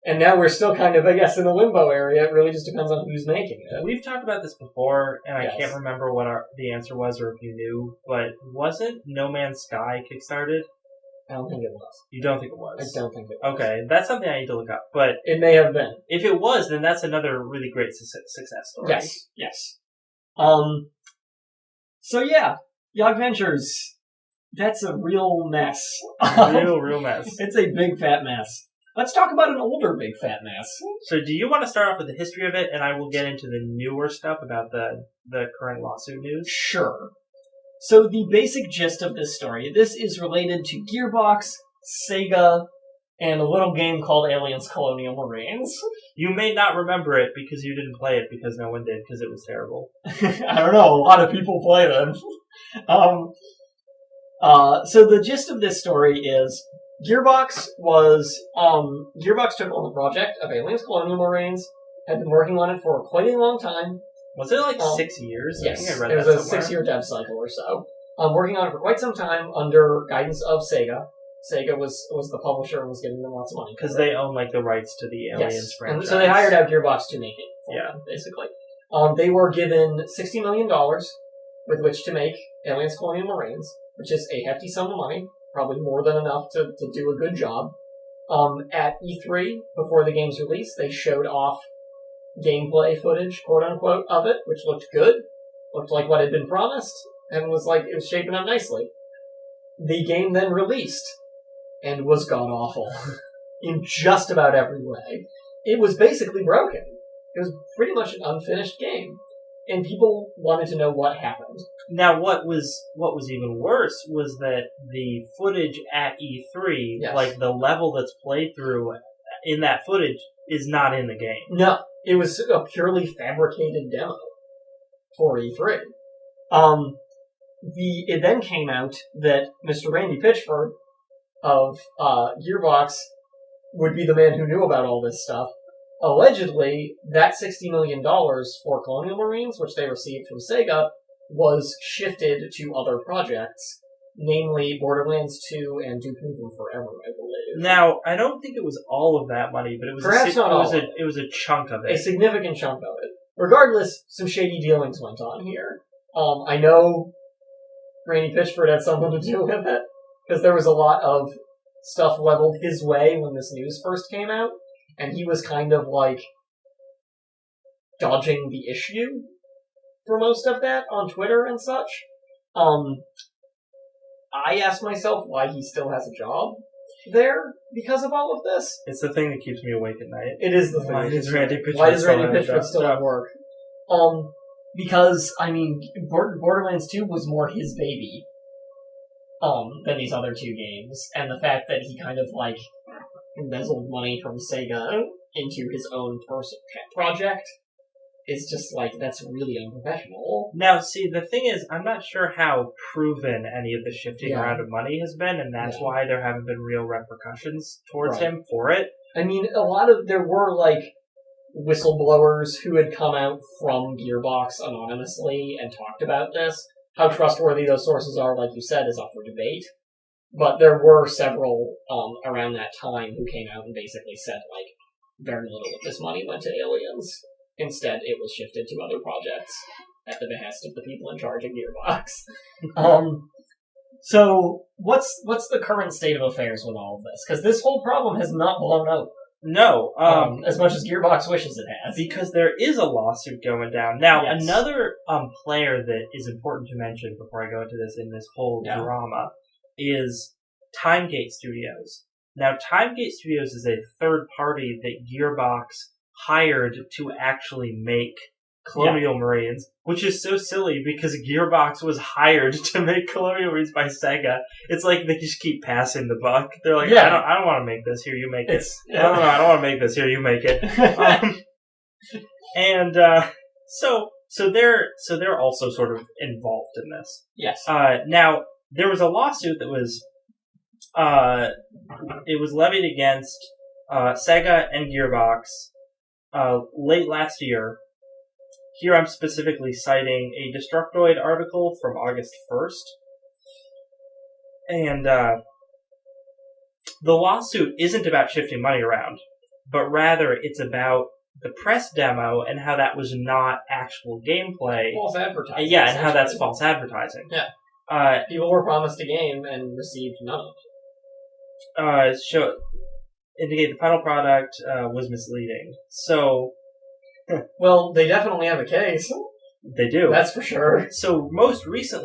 And now we're still kind of, I guess, in the limbo area. It really just depends on who's making it. We've talked about this before, and Yes. I can't remember what the answer was or if you knew, but wasn't No Man's Sky kickstarted? I don't think it was. You don't think it was? I don't think it was. Okay, that's something I need to look up. But It may have been. if it was, then that's another really great success story. Yes. So yeah, Yacht Ventures. That's a real mess. Real mess. It's a big fat mess. Let's talk about an older big fat mess. So do you want to start off with the history of it, and I will get into the newer stuff about the current lawsuit news? Sure. So the basic gist of this story, this is related to Gearbox, Sega, and a little game called Aliens Colonial Marines. You may not remember it because you didn't play it because no one did because it was terrible. I don't know, a lot of people play them. So the gist of this story is Gearbox took on the project of Aliens Colonial Marines, had been working on it for quite a long time. Was it 6 years? Yes, I think I read it was that a somewhere. 6-year dev cycle or so. Working on it for quite some time under guidance of Sega. Sega was the publisher and was giving them lots of money. Because they own the rights to the Aliens franchise. And so they hired out Gearbox to make it for Yeah. them, basically. They were given $60 million with which to make Aliens Colonial Marines, which is a hefty sum of money, probably more than enough to do a good job. At E3, before the game's release, they showed off gameplay footage, quote-unquote, of it, which looked good, looked like what had been promised, and it was shaping up nicely. The game then released, and was god-awful in just about every way. It was basically broken. It was pretty much an unfinished game, and people wanted to know what happened. Now, what was even worse was that the footage at E3, Yes. the level that's played through in that footage, is not in the game. No, it was a purely fabricated demo for E3. It then came out that Mr. Randy Pitchford of Gearbox would be the man who knew about all this stuff. Allegedly, that $60 million for Colonial Marines, which they received from Sega, was shifted to other projects, namely Borderlands 2 and Duke Nukem Forever, I believe. Now, I don't think it was all of that money, but it was it was a chunk of A it. significant chunk of it. Regardless, some shady dealings went on here. I know Randy Pitchford had something to do with it, because there was a lot of stuff leveled his way when this news first came out, and he was kind of dodging the issue for most of that on Twitter and such. I ask myself why he still has a job there because of all of this. It's the thing that keeps me awake at night. It is the thing. Why does Randy Pitchford Why does Randy still have a Pitchford job? still have work? Because, I mean, Borderlands 2 was more his baby than these other two games, and the fact that he kind of, like, embezzled money from Sega into his own personal project is just, like, that's really unprofessional. Now, see, the thing is, I'm not sure how proven any of the shifting Yeah. around of money has been, and that's why there haven't been real repercussions towards Right. him for it. I mean, there were, like, whistleblowers who had come out from Gearbox anonymously and talked about this. How trustworthy those sources are, like you said, is up for debate. But there were several around that time who came out and basically said, like, very little of this money went to aliens. Instead, it was shifted to other projects at the behest of the people in charge of Gearbox. So, what's the current state of affairs with all of this? Because this whole problem has not blown up. No, As much as Gearbox wishes it has. because there is a lawsuit going down. Now, Yes. another player that is important to mention before I go into this in this whole drama is Timegate Studios. Now, Timegate Studios is a third party that Gearbox hired to actually make Colonial Marines, which is so silly because Gearbox was hired to make Colonial Marines by Sega. It's like they just keep passing the buck. They're like, I don't want to make this. Here, you make it. I don't want to make this. Here, you make it. So they're also sort of involved in this. Yes. Now there was a lawsuit that was it was levied against Sega and Gearbox late last year. Here I'm specifically citing a Destructoid article from August 1st. And the lawsuit isn't about shifting money around, but rather it's about the press demo and how that was not actual gameplay. False advertising. Yeah, and how that's false advertising. Yeah. People were promised a game and received none of it. Indicate the final product was misleading. So... Well, they definitely have a case. They do. That's for sure. So the most recent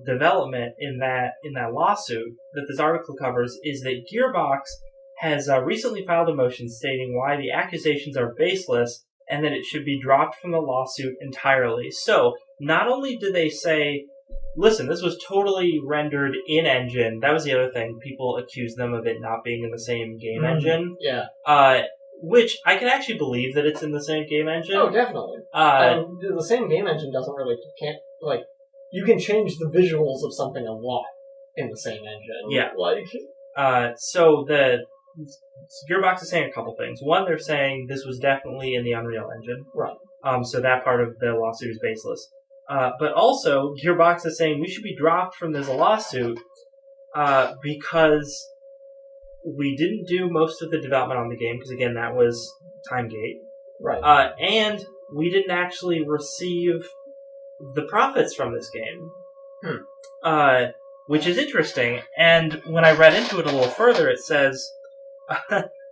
development in that lawsuit that this article covers is that Gearbox has recently filed a motion stating why the accusations are baseless and that it should be dropped from the lawsuit entirely. So not only do they say, listen, this was totally rendered in-engine. That was the other thing. People accused them of it not being in the same game engine. Yeah. Which I can actually believe that it's in the same game engine. Oh, definitely. The same game engine doesn't really you can change the visuals of something a lot in the same engine. Yeah. So the Gearbox is saying a couple things. One, they're saying this was definitely in the Unreal Engine. Right. So that part of the lawsuit is baseless. But also, Gearbox is saying we should be dropped from this lawsuit because we didn't do most of the development on the game, because again, that was Timegate. Right. And we didn't actually receive the profits from this game. Which is interesting. And when I read into it a little further, it says,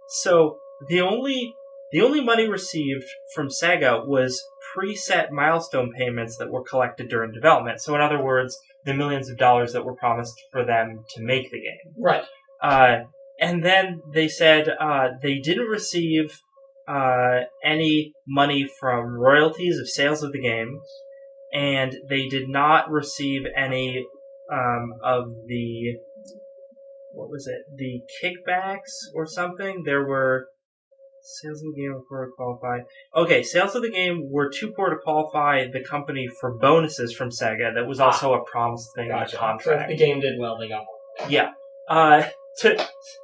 so the only money received from Sega was preset milestone payments that were collected during development. So in other words, the millions of dollars that were promised for them to make the game. Right. And then they said they didn't receive any money from royalties of sales of the game, and they did not receive any of the, the kickbacks or something. There were sales of the game were poor to qualify. Okay, sales of the game were too poor to qualify the company for bonuses from Sega. That was also a promised thing in the contract. So if the game did well, they got more. Yeah.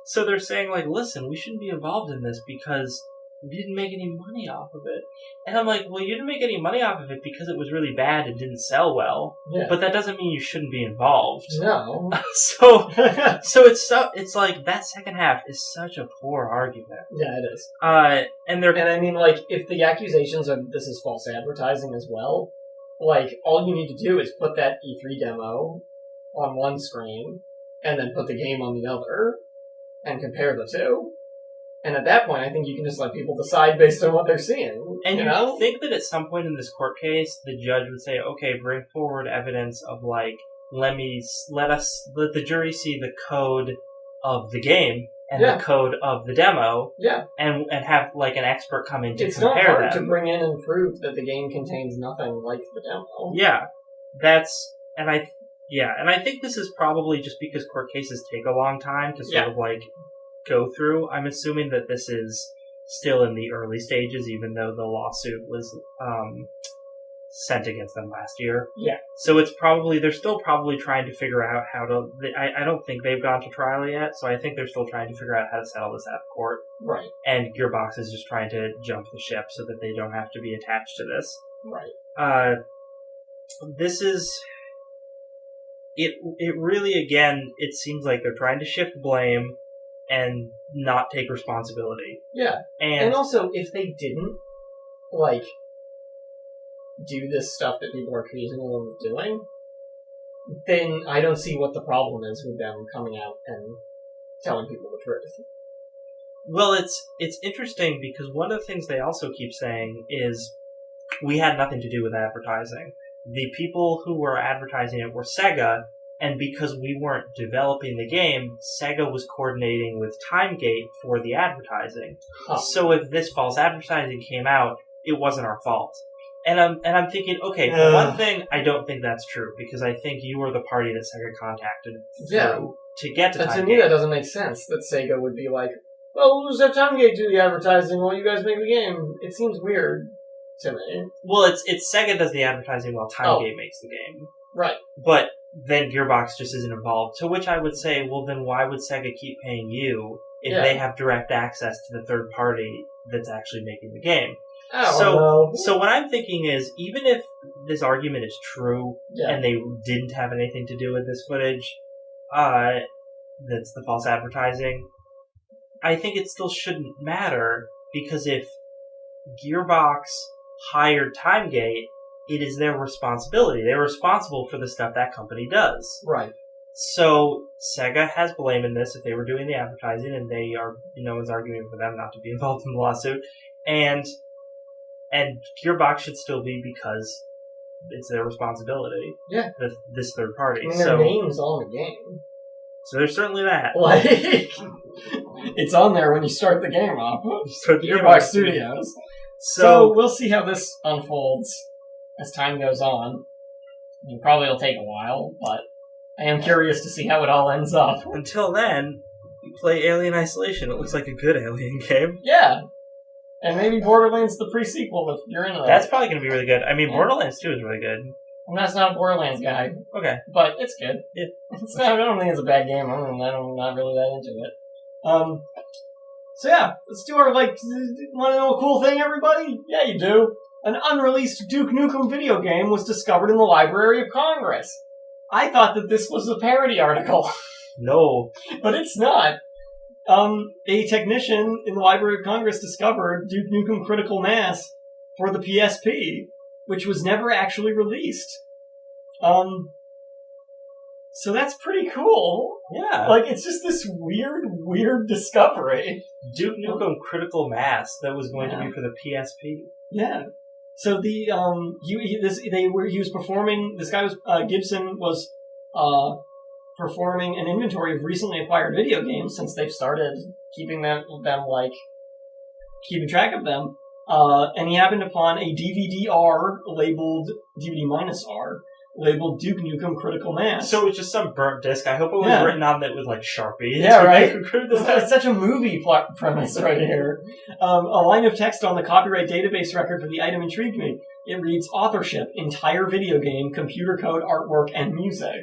So they're saying, like, listen, we shouldn't be involved in this because we didn't make any money off of it. And I'm like, well, you didn't make any money off of it because it was really bad and didn't sell well. Yeah. But that doesn't mean you shouldn't be involved. No. So it's like that second half is such a poor argument. Yeah, it is. And I mean, like, if the accusations are this is false advertising as well, like, all you need to do is put that E3 demo on one screen and then put the game on the other and compare the two. And at that point, I think you can just let people decide based on what they're seeing. And you know? think that at some point in this court case, the judge would say, okay, bring forward evidence of, like, let the jury see the code of the game and Yeah. the code of the demo, Yeah. and have like an expert come in to It's not compare hard them. to bring in and prove that the game contains nothing like the demo. Yeah, and I think this is probably just because court cases take a long time to sort of like go through. I'm assuming that this is still in the early stages, even though the lawsuit was sent against them last year. Yeah. So they're still probably trying to figure out how to. I don't think they've gone to trial yet, so I think they're still trying to figure out how to settle this out of court. Right. And Gearbox is just trying to jump the ship so that they don't have to be attached to this. Right. This is. It really, again, it seems like they're trying to shift blame and not take responsibility. Yeah. And also, if they didn't, like, do this stuff that people are accusing them of doing, then I don't see what the problem is with them coming out and telling people the truth. Well, it's interesting because one of the things they also keep saying is we had nothing to do with advertising. The people who were advertising it were Sega, and because we weren't developing the game, Sega was coordinating with Timegate for the advertising. Huh. So if this false advertising came out, it wasn't our fault. And I'm thinking, okay, for one thing, I don't think that's true, because I think you were the party that Sega contacted to get to Timegate. To me, that doesn't make sense, that Sega would be like, well, we'll just have Timegate do the advertising while you guys make the game. It seems weird to me. Well, it's Sega does the advertising while Timegate makes the game. Right. But then Gearbox just isn't involved. To which I would say, well, then why would Sega keep paying you if they have direct access to the third party that's actually making the game? So what I'm thinking is, even if this argument is true and they didn't have anything to do with this footage, that's the false advertising, I think it still shouldn't matter, because if Gearbox hired Timegate, it is their responsibility. They're responsible for the stuff that company does. Right. So Sega has blame in this if they were doing the advertising, and they are, no one's arguing for them not to be involved in the lawsuit. And Gearbox should still be, because it's their responsibility. Yeah. This third party. I mean, their name's on the game. So there's certainly that. Like, it's on there when you start the game up. Gearbox Studios. So we'll see how this unfolds as time goes on. I mean, probably it'll take a while, but I am curious to see how it all ends up. Until then, play Alien Isolation. It looks like a good Alien game. Yeah. And maybe Borderlands the pre-sequel, if you're into that. That's probably going to be really good. I mean, Borderlands 2 is really good. I'm not a Borderlands guy. Okay. But it's good. Yeah. I don't think it's a bad game. I'm not really that into it. So yeah, let's do our, want to know a cool thing, everybody? Yeah, you do. An unreleased Duke Nukem video game was discovered in the Library of Congress. I thought that this was a parody article. No. But it's not. A technician in the Library of Congress discovered Duke Nukem Critical Mass for the PSP, which was never actually released. So that's pretty cool. Yeah. It's just this weird discovery. Duke Nukem Critical Mass that was going to be for the PSP. Yeah. So this guy Gibson was performing an inventory of recently acquired video games, since they've started keeping keeping track of them. And he happened upon a DVD-R labeled DVD-R labeled Duke Nukem Critical Mass. So it was just some burnt disc. I hope it was written on that with Sharpie. Yeah, right? It's such a movie premise right here. A line of text on the copyright database record for the item intrigued me. It reads, authorship, entire video game, computer code, artwork, and music.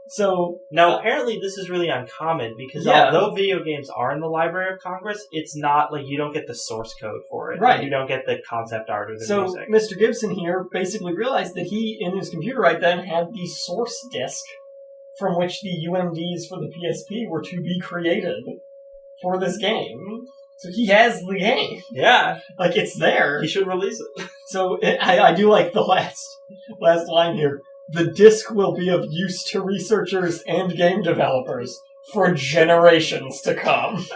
So now, apparently this is really uncommon, because although video games are in the Library of Congress, it's not you don't get the source code for it. Right. You don't get the concept art or the music. So Mr. Gibson here basically realized that he, in his computer right then, had the source disk from which the UMDs for the PSP were to be created for this game. So he has the game. Yeah. It's there. He should release it. So I do like the last line here. The disc will be of use to researchers and game developers for generations to come.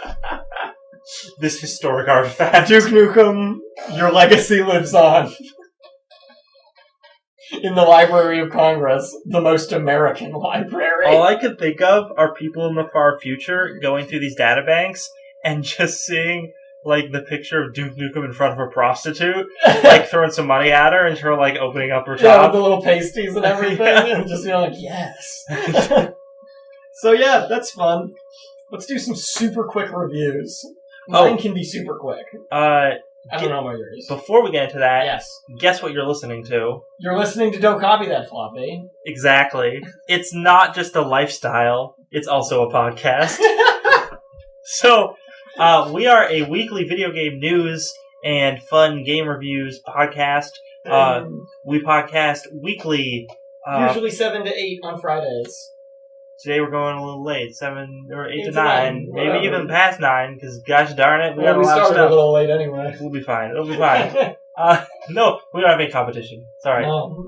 This historic artifact. Duke Nukem, your legacy lives on. in the Library of Congress, the most American library. All I can think of are people in the far future going through these databanks and just seeing, like, the picture of Duke Nukem in front of a prostitute, like, throwing some money at her and her, like, opening up her Yeah, top. with the little pasties and everything, and just like, yes. So yeah, that's fun. Let's do some super quick reviews. Mine can be super quick. I don't know about yours. Before we get into that, Yes. Guess what you're listening to? You're listening to Don't Copy That, Floppy. Exactly. It's not just a lifestyle, it's also a podcast. So, we are a weekly video game news and fun game reviews podcast. We podcast weekly. Usually 7 to 8 on Fridays. Today we're going a little late, 7 or 8 to 9, 9, maybe whatever. even past 9, because gosh darn it, we got a We lot of started a stuff. little late anyway. We'll be fine. It'll be fine. No, we don't have any competition. Sorry. No.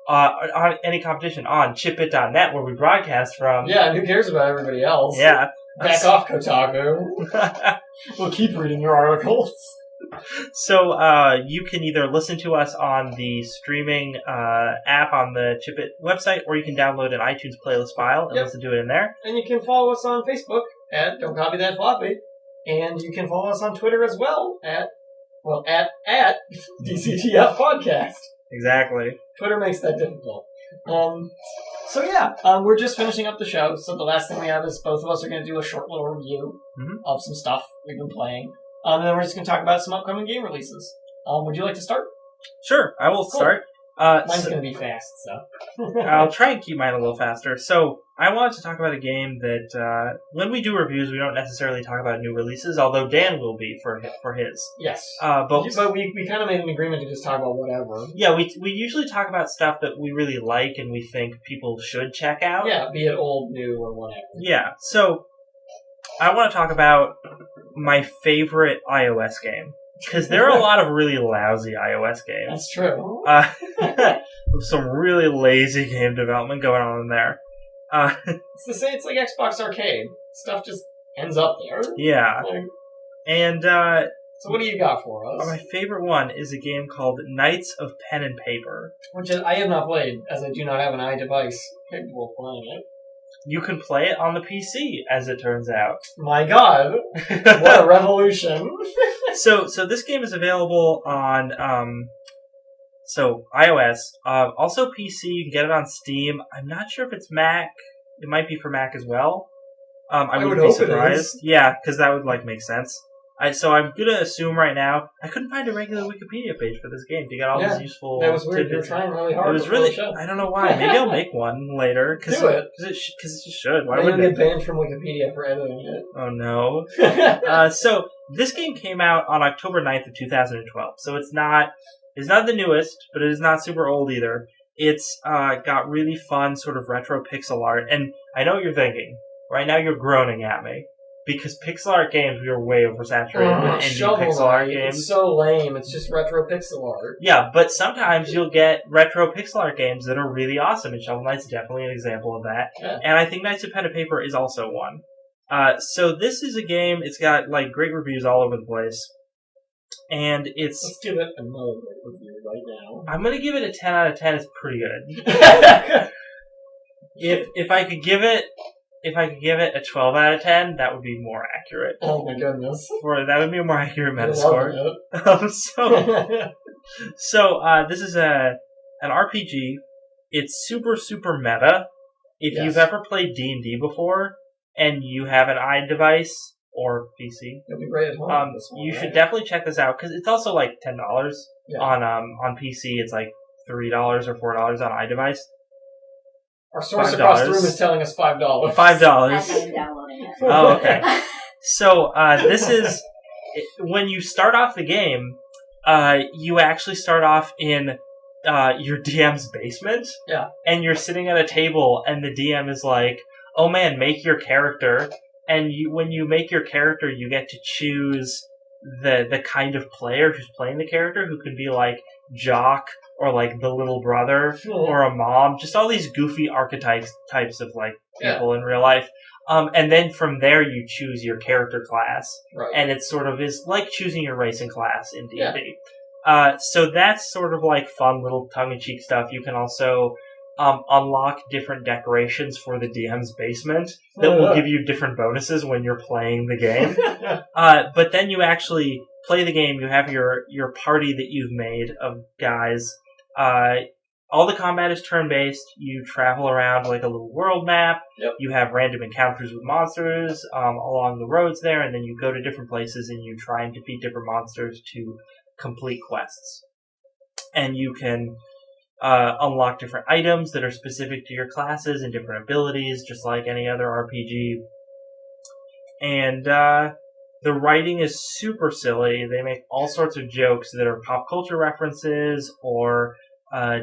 On any competition on chipbit.net where we broadcast from. Yeah, and who cares about everybody else? Yeah. Back off, Kotaku. We'll keep reading your articles. So, you can either listen to us on the streaming app on the Chipit website, or you can download an iTunes playlist file and listen to it in there. And you can follow us on Facebook at Don't Copy That Floppy. And you can follow us on Twitter as well at DCTF Podcast. Exactly. Twitter makes that difficult. We're just finishing up the show, so the last thing we have is both of us are going to do a short little review of some stuff we've been playing. And then we're just going to talk about some upcoming game releases. Would you like to start? Sure, I will start. Mine's going to be fast, so. I'll try and keep mine a little faster. So, I wanted to talk about a game that, when we do reviews, we don't necessarily talk about new releases, although Dan will be for his. Yes. But we kind of made an agreement to just talk about whatever. Yeah, we usually talk about stuff that we really like and we think people should check out. Yeah, be it old, new, or whatever. Yeah, so I want to talk about my favorite iOS game. Because there are a lot of really lousy iOS games. That's true. Some really lazy game development going on in there. It's like Xbox Arcade. Stuff just ends up there. Yeah. And, so what do you got for us? my favorite one is a game called Knights of Pen and Paper. Which I have not played, as I do not have an iDevice capable of playing it. You can play it on the PC, as it turns out. My god! What a revolution! So this game is available on iOS, also PC. You can get it on Steam. I'm not sure if it's Mac. It might be for Mac as well. I wouldn't be surprised. Yeah, because that would make sense. So I'm gonna assume right now I couldn't find a regular Wikipedia page for this game to get all these useful. That was weird. tidbits. You're trying really hard. It was really. I don't know why. Maybe I'll make one later. Do it. Because it just should. Why Then wouldn't you'll it? get banned from Wikipedia for editing it. Oh no. So this game came out on October 9th of 2012. So it's not the newest, but it is not super old either. It's got really fun sort of retro pixel art. And I know what you're thinking. Right now you're groaning at me. Because pixel art games, we are way oversaturated with indie pixel art games. It's so lame. It's just retro pixel art. Yeah, but sometimes you'll get retro pixel art games that are really awesome, and Shovel Knight's definitely an example of that. Yeah. And I think Knights of Pen and Paper is also one. So this is a game, it's got great reviews all over the place. And it's... Let's give it another great review right now. I'm going to give it a 10 out of 10. It's pretty good. If I could give it a 12 out of 10, that would be more accurate. Oh my goodness. That would be a more accurate I Metascore. love it. So this is an RPG. It's super, super meta. If you've ever played D&D before, and you have an iDevice or PC, It'll be great at home. you should definitely check this out, because it's also $10 Yeah. on PC. It's $3 or $4 on iDevice. Our source $5. across the room is telling us $5. $5. I'm not even downloading it. Oh, okay. So, this is... When you start off the game, you actually start off in your DM's basement. Yeah. And you're sitting at a table, and the DM is like, oh man, make your character. And when you make your character, you get to choose the kind of player who's playing the character, who can be jock, or the little brother, or a mom, just all these goofy archetypes of people in real life. And then from there you choose your character class. Right. And it sort of is like choosing your racing class in D&D. So that's sort of like fun little tongue-in-cheek stuff. You can also unlock different decorations for the DM's basement that will give you different bonuses when you're playing the game. But then you actually play the game. You have your party that you've made of guys. All the combat is turn-based. You travel around like a little world map. Yep. You have random encounters with monsters along the roads there, and then you go to different places and you try and defeat different monsters to complete quests. And you can unlock different items that are specific to your classes and different abilities, just like any other RPG. And the writing is super silly. They make all sorts of jokes that are pop culture references or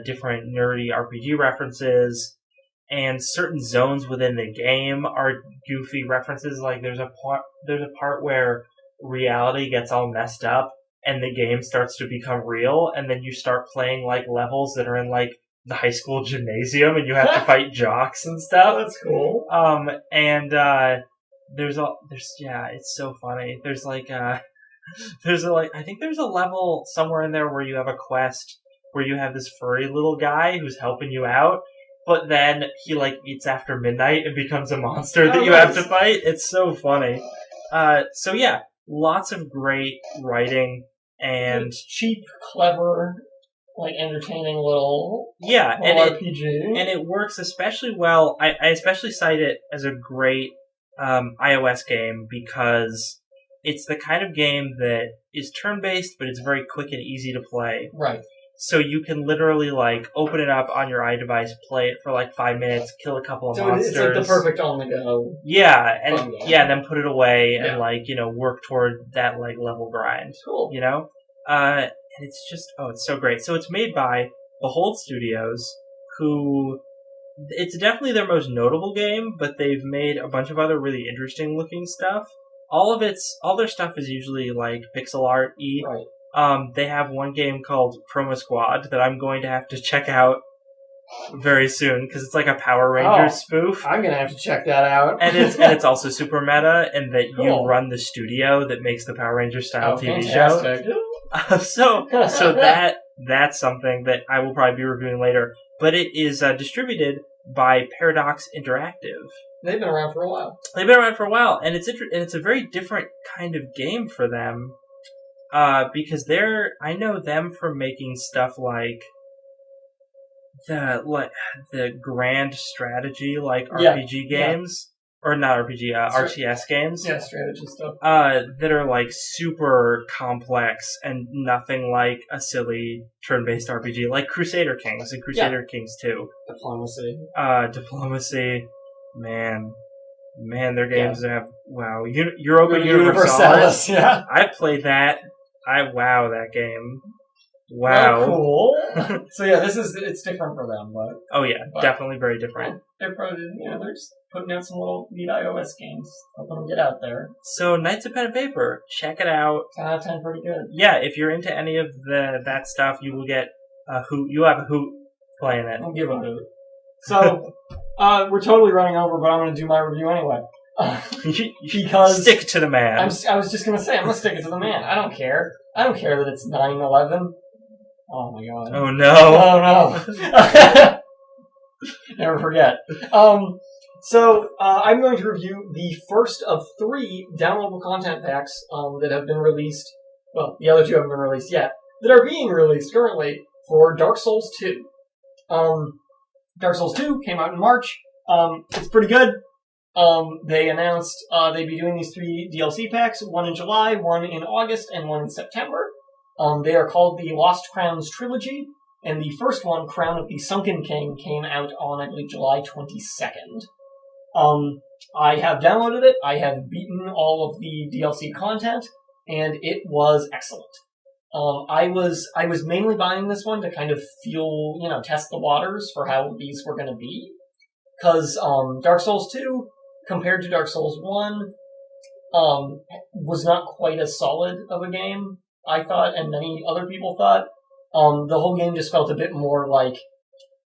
different nerdy RPG references. And certain zones within the game are goofy references. Like there's a part where reality gets all messed up and the game starts to become real, and then you start playing like levels that are in like the high school gymnasium, and you have to fight jocks and stuff. That's cool. It's so funny. I think there's a level somewhere in there where you have a quest where you have this furry little guy who's helping you out, but then he like eats after midnight and becomes a monster that you have to fight. It's so funny. So yeah, lots of great writing and cheap, clever, like entertaining little RPG. And it works especially well. I especially cite it as a great iOS game because it's the kind of game that is turn-based, but it's very quick and easy to play. Right. So you can literally like open it up on your iDevice, play it for like 5 minutes, kill a couple of monsters. It's like the perfect on-the-go. Yeah, and then put it away and work toward that like level grind. Cool. And it's just it's so great. So it's made by Behold Studios, who it's definitely their most notable game, but they've made a bunch of other really interesting looking stuff. All their stuff is usually like pixel art-y. Right. They have one game called Chroma Squad that I'm going to have to check out very soon because it's like a Power Rangers spoof. I'm gonna have to check that out. and it's also super meta in that you run the studio that makes the Power Rangers style TV fantastic. show. So that's something that I will probably be reviewing later. But it is distributed by Paradox Interactive. They've been around for a while. And it's a very different kind of game for them. Because I know them from making stuff like the grand strategy RPG games, or not RPG, RTS games. Yeah, strategy stuff. That are like super complex and nothing like a silly turn-based RPG, like Crusader Kings and Crusader Kings 2. Diplomacy. Man, their games have Europa Universalis. Yeah, I played that. Wow, that game. Wow. Oh, cool. So yeah, it's different for them, but definitely very different. They're probably they're just putting out some little neat iOS games, helping them get out there. So Knights of Pen and Paper, check it out. 10 out of 10, pretty good. Yeah, if you're into any of that stuff, you will get a hoot. You have a hoot playing it. I'll give a hoot. So we're totally running over, but I'm going to do my review anyway. Because stick to the man. I was just going to say, I'm going to stick it to the man. I don't care that it's 9/11. Oh my god. Oh no. Oh no. Never forget. So I'm going to review the first of 3 downloadable content packs that have been released. Well, the other 2 haven't been released yet. That are being released currently for Dark Souls 2. Dark Souls 2 came out in March. It's pretty good. They announced they'd be doing these 3 DLC packs, one in July, one in August, and one in September. They are called the Lost Crowns Trilogy, and the first one, Crown of the Sunken King, came out on, I believe, July 22nd. I have downloaded it, I have beaten all of the DLC content, and it was excellent. I was mainly buying this one to kind of feel, test the waters for how these were going to be. Because Dark Souls 2, compared to Dark Souls 1, was not quite as solid of a game, I thought, and many other people thought. The whole game just felt a bit more like...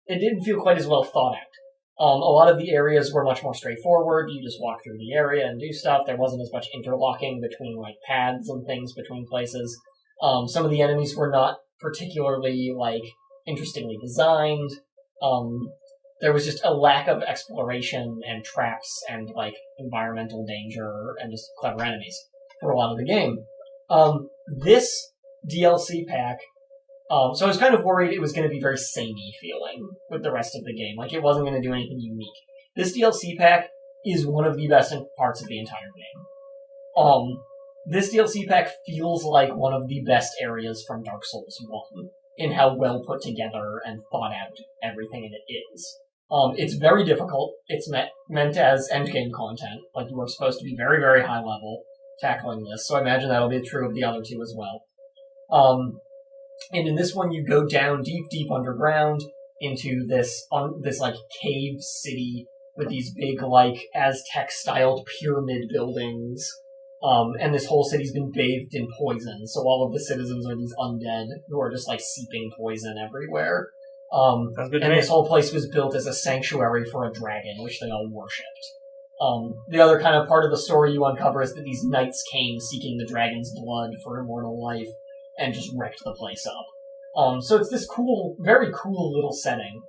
It didn't feel quite as well thought out. A lot of the areas were much more straightforward. You just walk through the area and do stuff. There wasn't as much interlocking between, paths and things between places. Some of the enemies were not particularly, like, interestingly designed. There was just a lack of exploration and traps and, like, environmental danger and just clever enemies for a lot of the game. This DLC pack, so I was kind of worried it was going to be very samey feeling with the rest of the game. Like, it wasn't going to do anything unique. This DLC pack is one of the best parts of the entire game. This DLC pack feels like one of the best areas from Dark Souls 1 in how well put together and thought out everything in it is. It's very difficult. It's meant as endgame content. Like, you are supposed to be very, very high level tackling this, so I imagine that'll be true of the other two as well. And in this one, you go down deep, deep underground into this like, cave city with these big, like, Aztec-styled pyramid buildings. And this whole city's been bathed in poison, so all of the citizens are these undead who are just, like, seeping poison everywhere. And this whole place was built as a sanctuary for a dragon, which they all worshipped. The other kind of part of the story you uncover is that these knights came seeking the dragon's blood for immortal life and just wrecked the place up. So it's this cool, very cool little setting.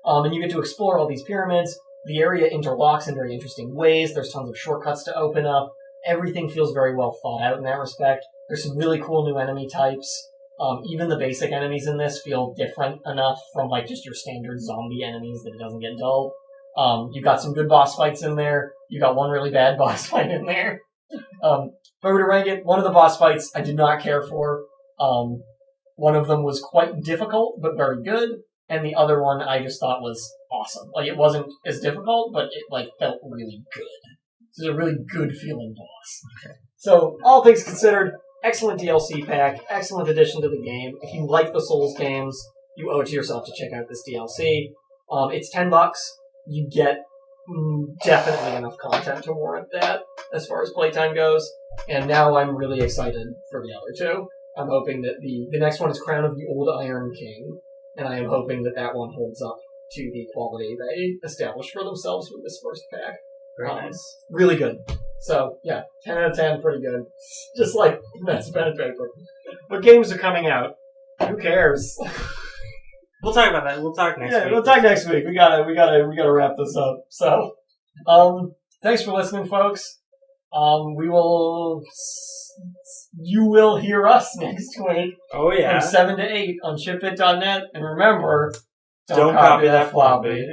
And you get to explore all these pyramids. The area interlocks in very interesting ways. There's tons of shortcuts to open up. Everything feels very well thought out in that respect. There's some really cool new enemy types. Even the basic enemies in this feel different enough from, like, just your standard zombie enemies that it doesn't get dull. You've got some good boss fights in there. You got one really bad boss fight in there. If I were to rank it, one of the boss fights I did not care for. One of them was quite difficult, but very good. And the other one I just thought was awesome. Like, it wasn't as difficult, but it, like, felt really good. This is a really good feeling boss. So, all things considered, excellent DLC pack, excellent addition to the game. If you like the Souls games, you owe it to yourself to check out this DLC. It's $10. You get definitely enough content to warrant that as far as playtime goes. And now I'm really excited for the other two. I'm hoping that the next one is Crown of the Old Iron King, and I am hoping that that one holds up to the quality they established for themselves with this first pack. Very nice. Really good. So, yeah, 10 out of 10, pretty good. Just like that's pen and paper. But games are coming out. Who cares? We'll talk about that. We'll talk next week. Yeah, we'll talk next week. We gotta wrap this up. So, thanks for listening, folks. You will hear us next week. Oh, yeah. From 7 to 8 on shipit.net. And remember, don't copy that floppy.